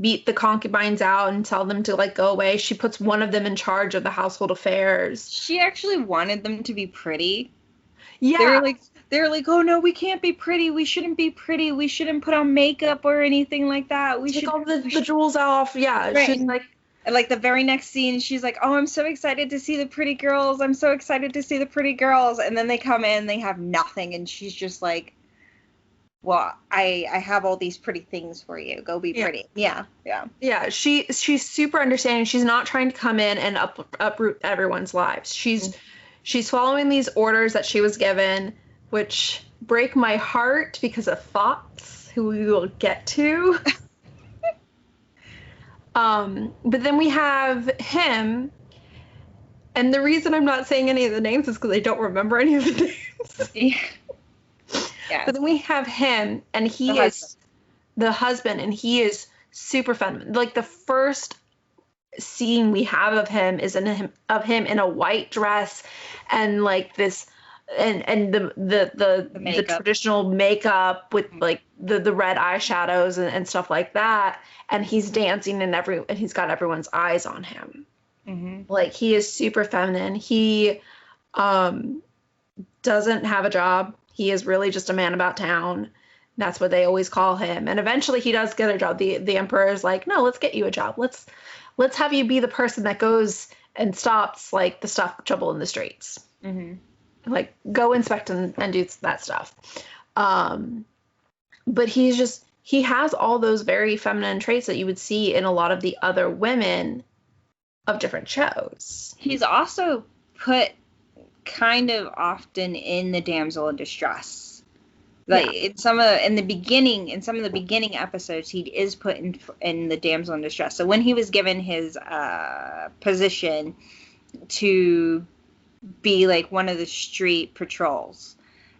beat the concubines out and tell them to like go away. She puts one of them in charge of the household affairs. She actually wanted them to be pretty. Yeah. They're like, oh no, we can't be pretty. We shouldn't be pretty. We shouldn't put on makeup or anything like that. We Take should all the jewels off. Yeah. Right. She's like, and like the very next scene, she's like, oh, I'm so excited to see the pretty girls. I'm so excited to see the pretty girls. And then they come in, they have nothing. And she's just like, well, I have all these pretty things for you. Go be pretty. Yeah. Yeah, she's super understanding. She's not trying to come in and uproot everyone's lives. She's following these orders that she was given, which break my heart because of thoughts, who we will get to. But then we have him, and the reason I'm not saying any of the names is because I don't remember any of the names. Yeah. Yes. But then we have him, and he is the husband, and he is super feminine. Like the first scene we have of him is of him in a white dress, and like this, and the traditional makeup with like the red eyeshadows and stuff like that, and he's dancing, and he's got everyone's eyes on him. Mm-hmm. Like he is super feminine. He doesn't have a job. He is really just a man about town. That's what they always call him. And eventually he does get a job. The emperor is like, no, let's get you a job. Let's have you be the person that goes and stops like the trouble in the streets. Mm-hmm. Like go inspect and do that stuff. But he has all those very feminine traits that you would see in a lot of the other women of different shows. He's also put kind of often in the damsel in distress. Like in some of the beginning episodes, he is put in the damsel in distress. So when he was given his position to be like one of the street patrols,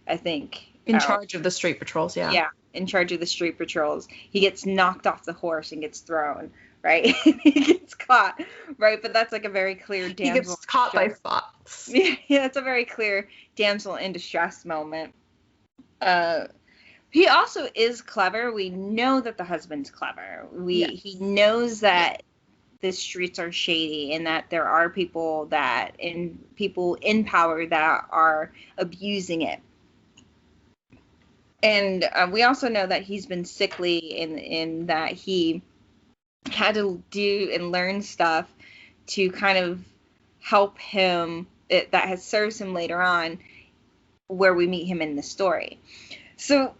I think. In charge of the street patrols, yeah. Yeah, in charge of the street patrols. He gets knocked off the horse and gets thrown, right? He gets caught, right? But that's like a very clear damsel. He gets caught by fox. Yeah, it's a very clear damsel in distress moment. He also is clever. We know that the husband's clever. He knows that the streets are shady and that there are people in power that are abusing it. And we also know that he's been sickly in that he had to do and learn stuff to kind of help him that has served him later on where we meet him in the story. So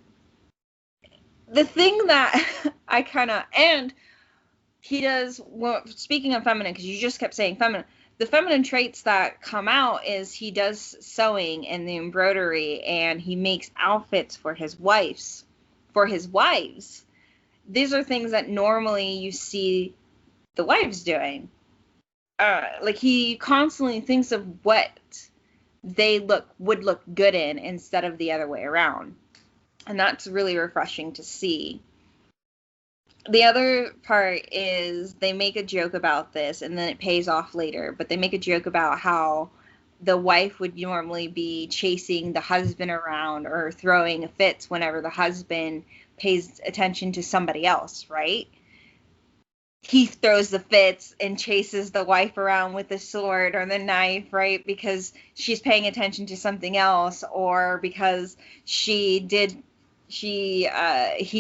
the thing that I kind of, and he does, well, speaking of feminine, because you just kept saying feminine, the feminine traits that come out is he does sewing and the embroidery, and he makes outfits for his wives. These are things that normally you see the wives doing. Like he constantly thinks of what they would look good in instead of the other way around. And that's really refreshing to see. The other part is they make a joke about this, and then it pays off later, but they make a joke about how the wife would normally be chasing the husband around or throwing fits whenever the husband pays attention to somebody else, right? He throws the fits and chases the wife around with the sword or the knife, right? Because she's paying attention to something else, or because he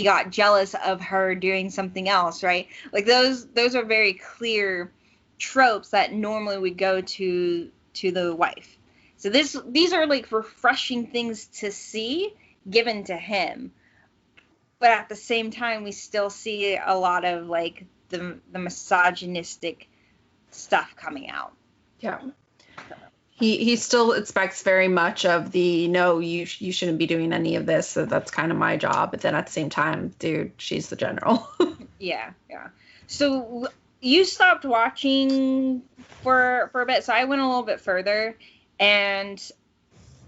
got jealous of her doing something else, right? Like those are very clear tropes that normally would go to the wife. So these are like refreshing things to see given to him. But at the same time, we still see a lot of like the misogynistic stuff coming out. Yeah. He still expects very much of the, no, you shouldn't be doing any of this. So that's kind of my job. But then at the same time, dude, she's the general. Yeah. So you stopped watching for a bit, so I went a little bit further, and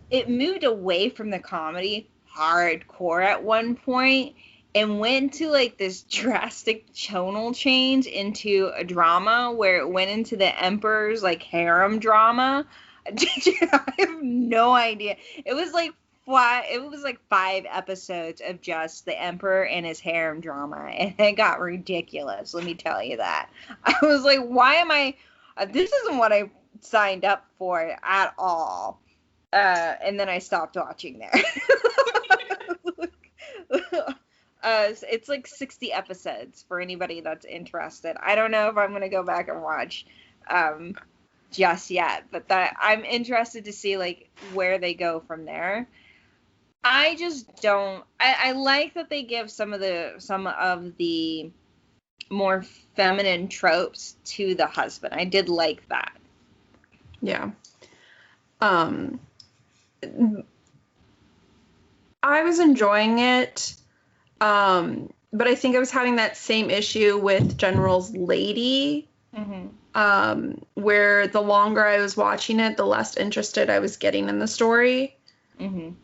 it moved away from the comedy hardcore at one point and went to like this drastic tonal change into a drama where it went into the Emperor's like harem drama. I have no idea. It was like 5 episodes of just the Emperor and his harem drama, and it got ridiculous, let me tell you that. I was like, why am I this isn't what I signed up for at all. And then I stopped watching there. It's like 60 episodes for anybody that's interested. I don't know if I'm going to go back and watch just yet, but that I'm interested to see like where they go from there. I just don't. I like that they give some of the more feminine tropes to the husband. I did like that. Yeah. I was enjoying it, but I think I was having that same issue with General's Lady, where the longer I was watching it, the less interested I was getting in the story. Though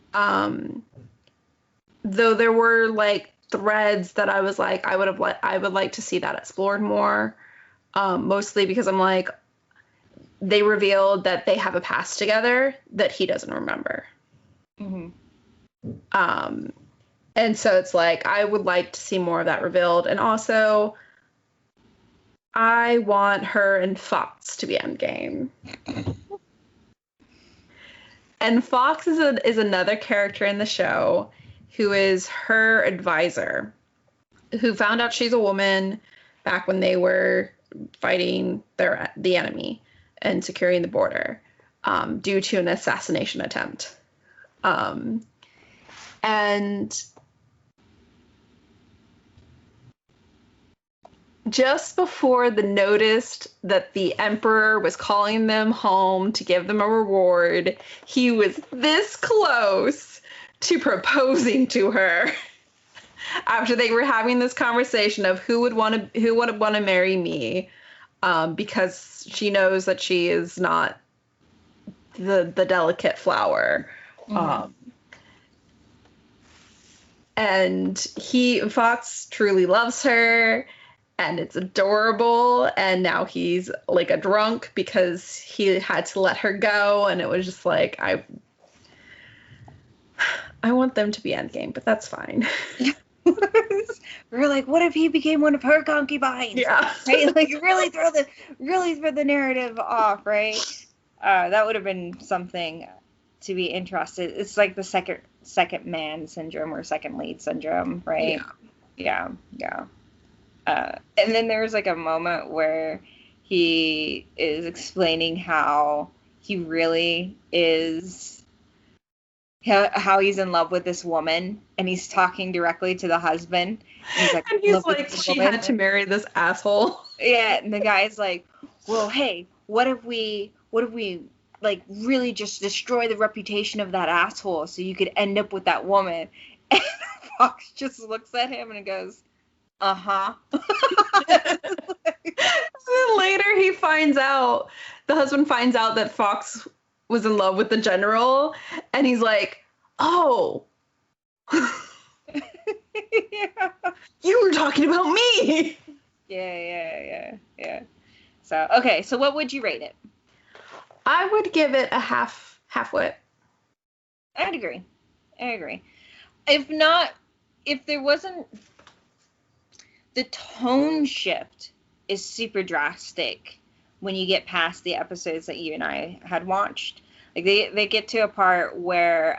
there were like threads that I was like, I would like to see that explored more, mostly because I'm like, they revealed that they have a past together that he doesn't remember. And so it's like, I would like to see more of that revealed. And also, I want her and Fox to be endgame. And Fox is another character in the show who is her advisor, who found out she's a woman back when they were fighting the enemy and securing the border, due to an assassination attempt. And just before they noticed that the Emperor was calling them home to give them a reward, he was this close to proposing to her. After they were having this conversation of who would want to marry me, because she knows that she is not the delicate flower. And Fox truly loves her, and it's adorable, and now he's like a drunk because he had to let her go, and it was just like, I want them to be endgame, but that's fine. We're like, what if he became one of her concubines? Yeah. Right? Like, really throw the narrative off, right? That would have been something to be interested. It's like the second man syndrome or second lead syndrome, right? Yeah. And then there's like a moment where he is explaining how he really is, how he's in love with this woman, and he's talking directly to the husband. And he's like, she had to marry this asshole. Yeah, and the guy's like, well, hey, what if we like really just destroy the reputation of that asshole so you could end up with that woman? And Fox just looks at him and goes, uh-huh. So later the husband finds out that Fox was in love with the general, and he's like, oh. Yeah. You were talking about me. Yeah. So, okay, so what would you rate it? I would give it a halfwit. I'd agree. If there wasn't, the tone shift is super drastic when you get past the episodes that you and I had watched. Like they get to a part where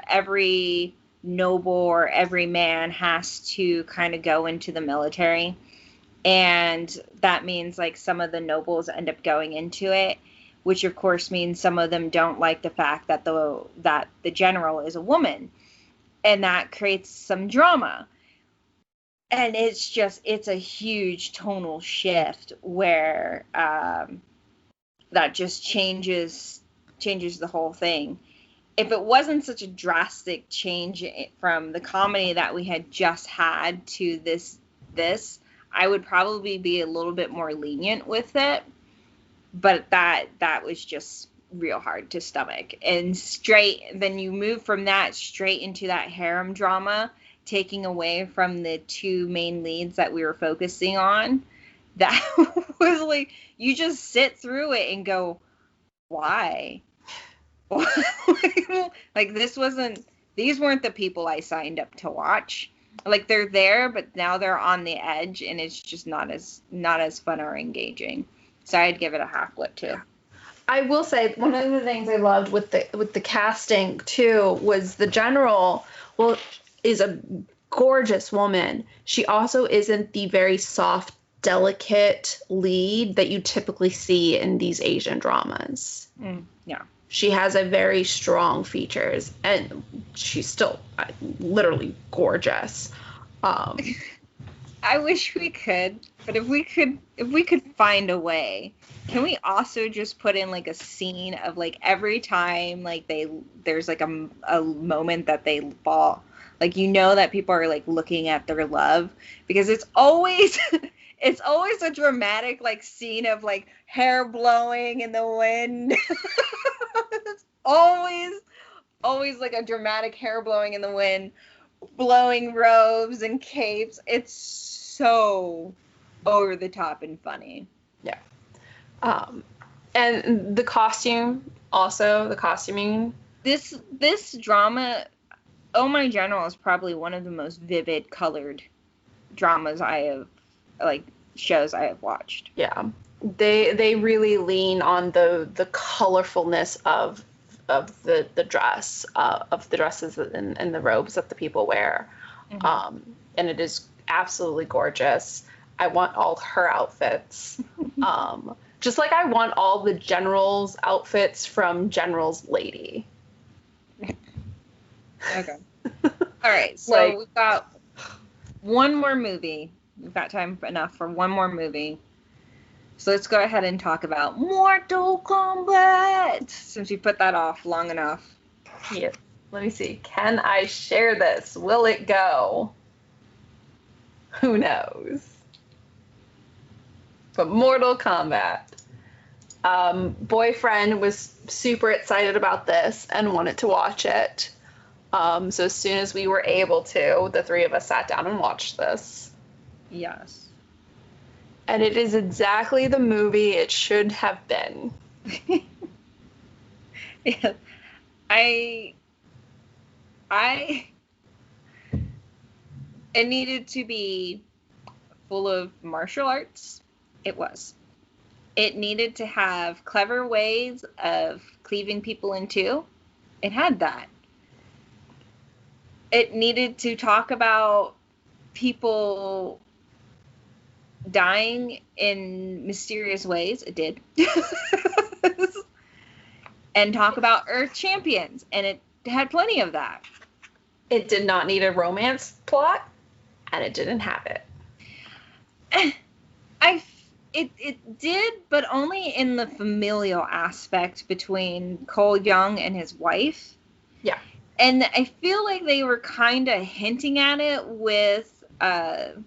every noble or every man has to kind of go into the military, and that means like some of the nobles end up going into it, which of course means some of them don't like the fact that the general is a woman, and that creates some drama. And it's a huge tonal shift where that just changes the whole thing. If it wasn't such a drastic change from the comedy that we had just had to this, I would probably be a little bit more lenient with it. But that was just real hard to stomach. And then you move from that straight into that harem drama, taking away from the two main leads that we were focusing on. That was like, you just sit through it and go, why? Like, these weren't the people I signed up to watch. Like, they're there, but now they're on the edge, and it's just not as fun or engaging. So I'd give it a halfwit too. I will say one of the things I loved with the casting too was the general. Well, is a gorgeous woman. She also isn't the very soft, delicate lead that you typically see in these Asian dramas. Yeah. She has a very strong features, and she's still literally gorgeous. I wish we could, but if we could find a way, can we also just put in like a scene of like every time like there's like a moment that they fall, like, you know, that people are like looking at their love, because it's always a dramatic like scene of like hair blowing in the wind. It's always like a dramatic hair blowing in the wind, blowing robes and capes. It's so over the top and funny. Yeah. And the costuming. This drama, Oh My General, is probably one of the most vivid colored dramas shows I have watched. Yeah. They really lean on the colorfulness of the dress, of the dresses and the robes that the people wear. Mm-hmm. And it is absolutely gorgeous. I want all her outfits. Just like I want all the generals' outfits from General's Lady. Okay. All right. So we've got one more movie. We've got time enough for one more movie. So let's go ahead and talk about Mortal Kombat, since we put that off long enough. Yes. Let me see. Can I share this? Will it go? Who knows? But Mortal Kombat. Boyfriend was super excited about this and wanted to watch it. So as soon as we were able to, the three of us sat down and watched this. Yes. And it is exactly the movie it should have been. Yeah. It needed to be full of martial arts. It was. It needed to have clever ways of cleaving people in two. It had that. It needed to talk about people dying in mysterious ways. It did. And talk about Earth champions. And it had plenty of that. It did not need a romance plot, and it didn't have it. It did, but only in the familial aspect between Cole Young and his wife. Yeah. And I feel like they were kind of hinting at it with the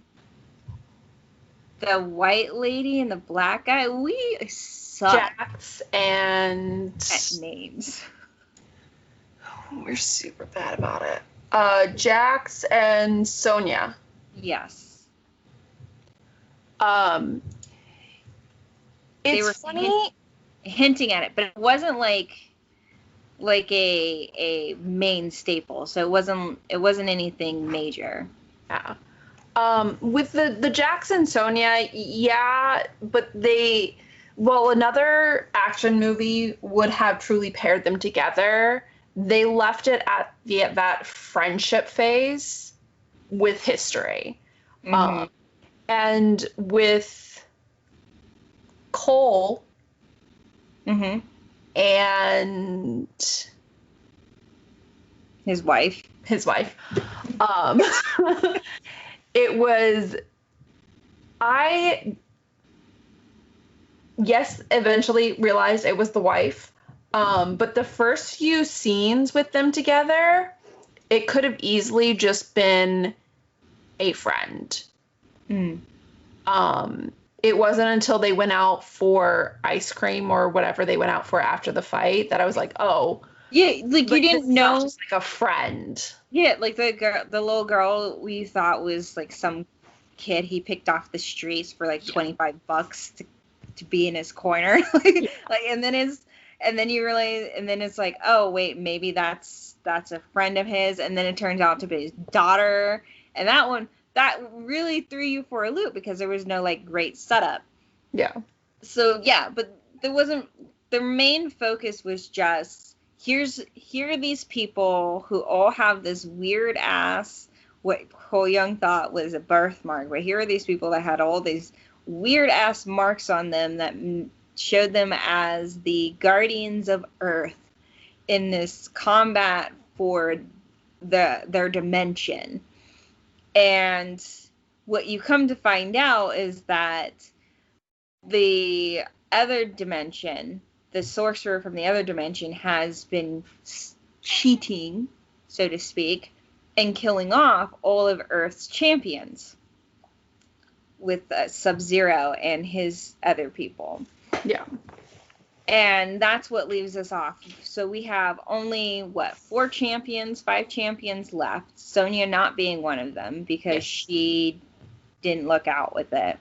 white lady and the black guy. We suck Jax and at names. We're super bad about it. Jax and Sonya. Yes. It's they were funny hinting at it, but it wasn't like a main staple. So it wasn't anything major. Yeah. With the Jax and Sonya, yeah, but another action movie would have truly paired them together. They left it at that friendship phase with history. Mm-hmm. And with Cole mm-hmm. and his wife. It was, eventually realized it was the wife. But the first few scenes with them together, it could have easily just been a friend. Mm. It wasn't until they went out for ice cream or whatever they went out for after the fight that I was like, oh, Yeah, like you like, didn't this is not know. just like a friend. Yeah, like the little girl we thought was like some kid he picked off the streets for like $25 to be in his corner. And then you realize, and then it's like, oh wait, maybe that's a friend of his, and then it turns out to be his daughter, and that really threw you for a loop because there was no like great setup. Yeah. So yeah, but the main focus was just here are these people who all have this weird ass, what Ho Young thought was a birthmark, but here are these people that had all these weird ass marks on them that showed them as the guardians of Earth in this combat for their dimension. And what you come to find out is that the other dimension, the sorcerer from the other dimension, has been cheating, so to speak, and killing off all of Earth's champions with Sub-Zero and his other people. Yeah. And that's what leaves us off. So we have only, 5 champions left. Sonya not being one of them because she didn't look out with it.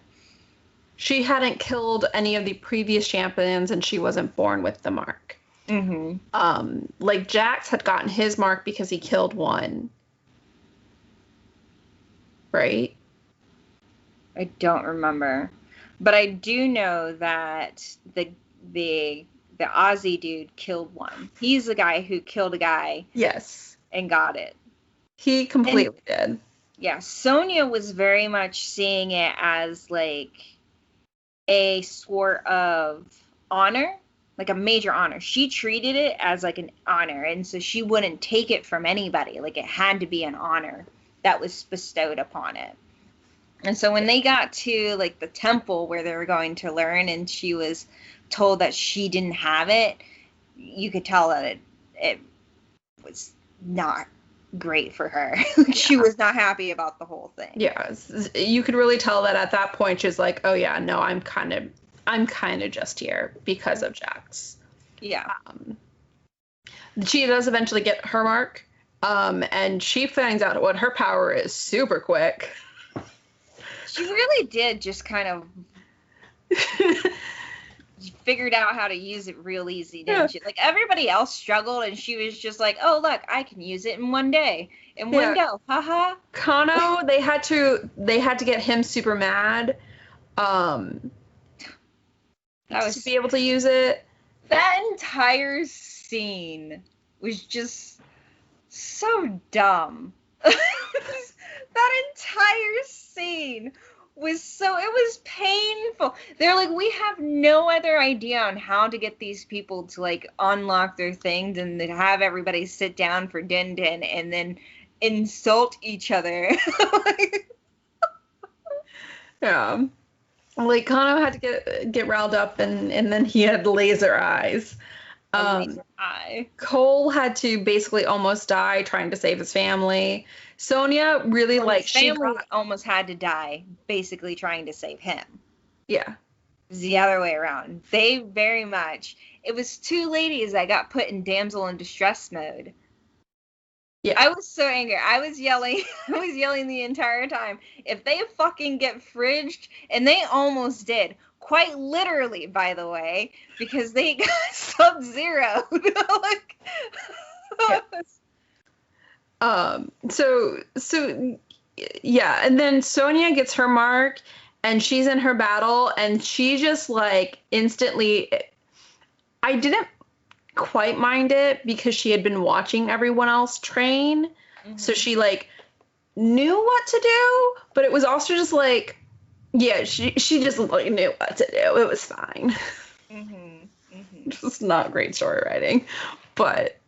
She hadn't killed any of the previous champions, and she wasn't born with the mark. Mm-hmm. Like Jax had gotten his mark because he killed one. Right? I don't remember. But I do know that the Aussie dude killed one. He's the guy who killed a guy. Yes. And got it. He completely did. Yeah, Sonya was very much seeing it as like a sort of honor, like a major honor. She treated it as like an honor, and so she wouldn't take it from anybody. Like it had to be an honor that was bestowed upon it. And so when they got to like the temple where they were going to learn, and she was told that she didn't have it, you could tell that it was not great for her. She was not happy about the whole thing. Yeah, you could really tell that at that point she's like, oh yeah, no, I'm kind of just here because of Jax. Yeah. She does eventually get her mark, and she finds out what her power is super quick. She really did just kind of figured out how to use it real easy, didn't she? Like everybody else struggled, and she was just like, "Oh, look, I can use it in one day, in one go, haha." Kano, they had to get him super mad, to be able to use it. That entire scene was just so dumb. That entire scene was it was painful. They're like, we have no other idea on how to get these people to like unlock their things and then have everybody sit down for din din and then insult each other. Yeah. Like Kano had to get riled up, and then he had laser eyes. Laser eye. Cole had to basically almost die trying to save his family. Sonya really his family almost had to die basically trying to save him. Yeah. It was the other way around. They very much, it was 2 ladies that got put in damsel in distress mode. Yeah. I was so angry. I was yelling the entire time. If they fucking get fridged, and they almost did, quite literally, by the way, because they got Sub-Zero. Like, so yeah, and then Sonya gets her mark, and she's in her battle, and she just like instantly, I didn't quite mind it because she had been watching everyone else train. Mm-hmm. So she like knew what to do, but it was also just like, yeah, she just like knew what to do. It was fine. Mm-hmm. Mm-hmm. Just not great story writing, but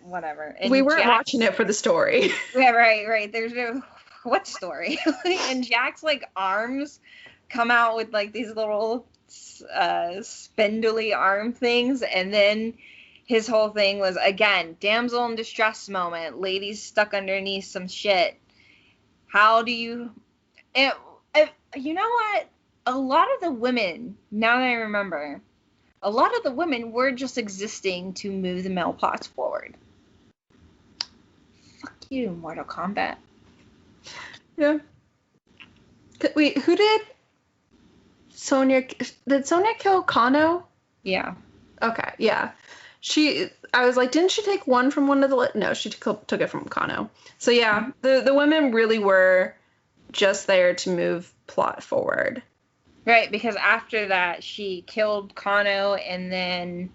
whatever. And we weren't watching it for the story. Yeah, right. There's no what story? And Jack's like arms come out with like these little spindly arm things, and then his whole thing was again damsel in distress moment, ladies stuck underneath some shit. How do you you know what? A lot of the women, now that I remember, a lot of the women were just existing to move the male plots forward. Fuck you, Mortal Kombat. Yeah. Wait, who did Sonya? Did Sonya kill Kano? Yeah. Okay, yeah. I was like, didn't she take one from one of the... No, she took it from Kano. So yeah, the women really were just there to move plot forward. Right, because after that, she killed Kano and then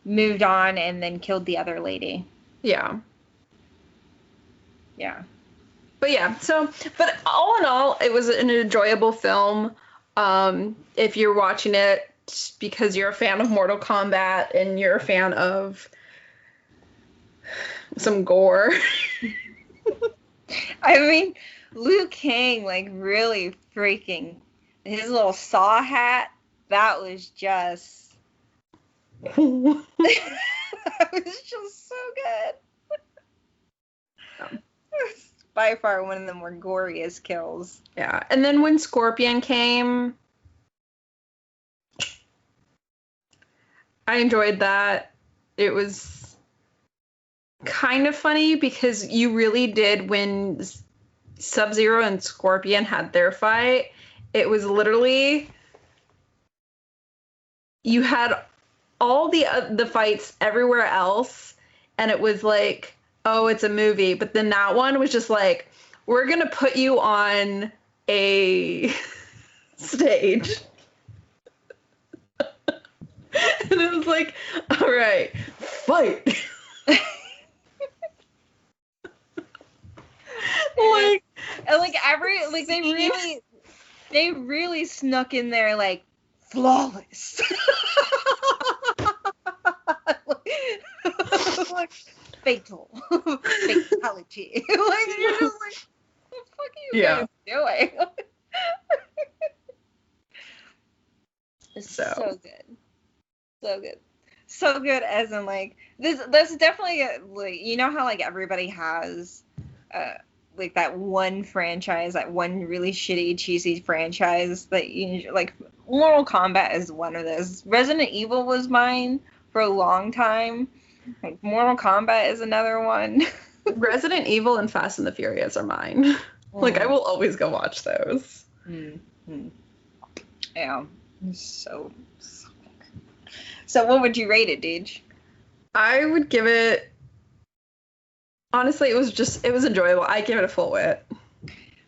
moved on and then killed the other lady. Yeah. Yeah. But yeah, but all in all, it was an enjoyable film. If you're watching it because you're a fan of Mortal Kombat and you're a fan of some gore. I mean, Liu Kang, like, really freaking... His little saw hat, that was just... that was just so good. Yeah. By far one of the more goriest kills. Yeah, and then when Scorpion came, I enjoyed that. It was kind of funny because you really did, when Sub-Zero and Scorpion had their fight, it was literally, you had all the fights everywhere else, and it was like, oh, it's a movie. But then that one was just like, we're going to put you on a stage. And it was like, all right, fight. They really snuck in there like flawless. Like, fatal. Fatality. Like, you're just like, what the fuck are you guys doing? It's so good. So good. So good, as in, like, that's definitely, like, you know how, like, everybody has, like, that one franchise, that one really shitty, cheesy franchise that you, like, Mortal Kombat is one of those. Resident Evil was mine for a long time. Like, Mortal Kombat is another one. Resident Evil and Fast and the Furious are mine. Like, I will always go watch those. Mm-hmm. Yeah. So what would you rate it, Deej? I would give it, honestly, it was enjoyable. I give it a full wit.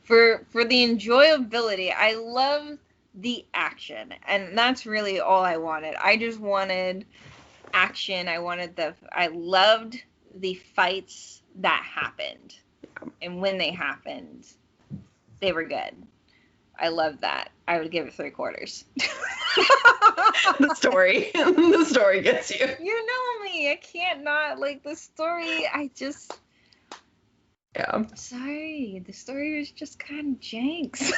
For the enjoyability, I love the action, and that's really all I wanted. I just wanted action. I loved the fights that happened. Yeah. And when they happened, they were good. I love that. I would give it 3/4. The story gets you. You know me. I can't not like the story. Yeah. Sorry, the story was just kind of janks.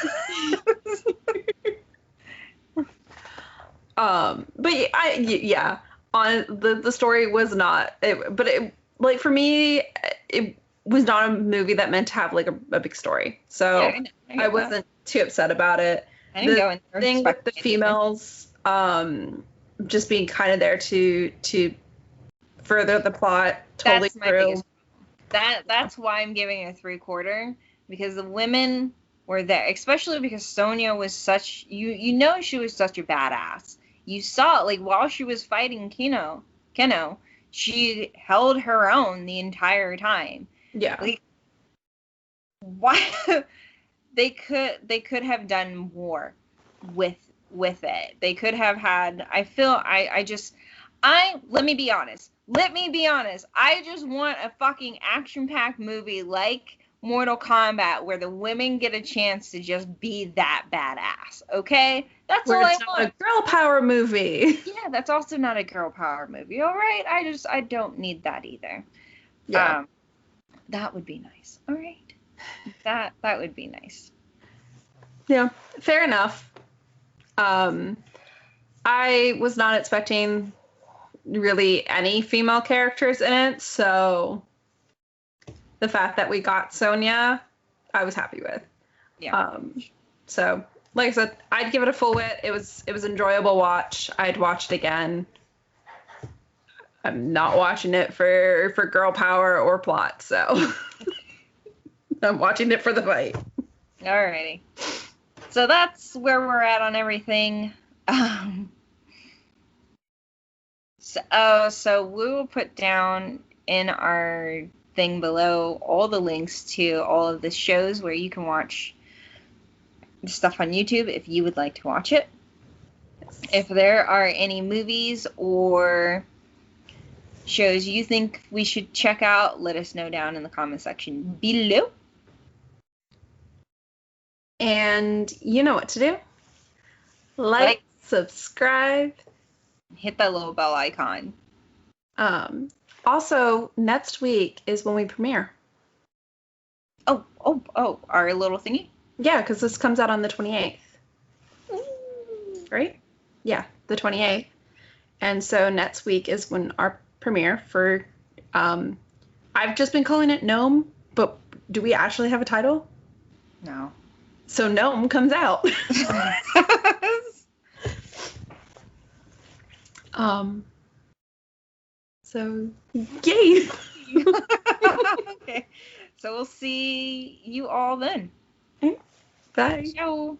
But yeah, on the story was not. Like, for me, it was not a movie that meant to have like a big story. So yeah, I wasn't too upset about it. I didn't go in there. The thing with the females, just being kind of there to further the plot. Totally true. That's why I'm giving it a 3/4, because the women were there, especially because Sonya was such, you know, she was such a badass. You saw, like, while she was fighting Keno, she held her own the entire time. Yeah. Like, why? They could have done more with it. They could have had, let me be honest. I just want a fucking action-packed movie like Mortal Kombat where the women get a chance to just be that badass, okay? That's all I want. It's not a girl power movie. Yeah, that's also not a girl power movie, all right? I don't need that either. Yeah. That would be nice, all right? That would be nice. Yeah, fair enough. I was not expecting really any female characters in it, so the fact that we got Sonya, I was happy with. Yeah. So, like I said, I'd give it a full wit. It was enjoyable watch. I'd watch it again. I'm not watching it for girl power or plot, so I'm watching it for the fight. Alrighty. So that's where we're at on everything. So we will put down in our thing below all the links to all of the shows where you can watch stuff on YouTube if you would like to watch it. Yes. If there are any movies or shows you think we should check out, let us know down in the comment section below. And you know what to do. Like, subscribe, hit that little bell icon. Also, next week is when we premiere. Oh, our little thingy? Yeah, because this comes out on the 28th. Right? Yeah, the 28th. And so next week is when our premiere for, I've just been calling it Gnome, but do we actually have a title? No. So Gnome comes out. So yay. Okay. So we'll see you all then. Bye. Ciao.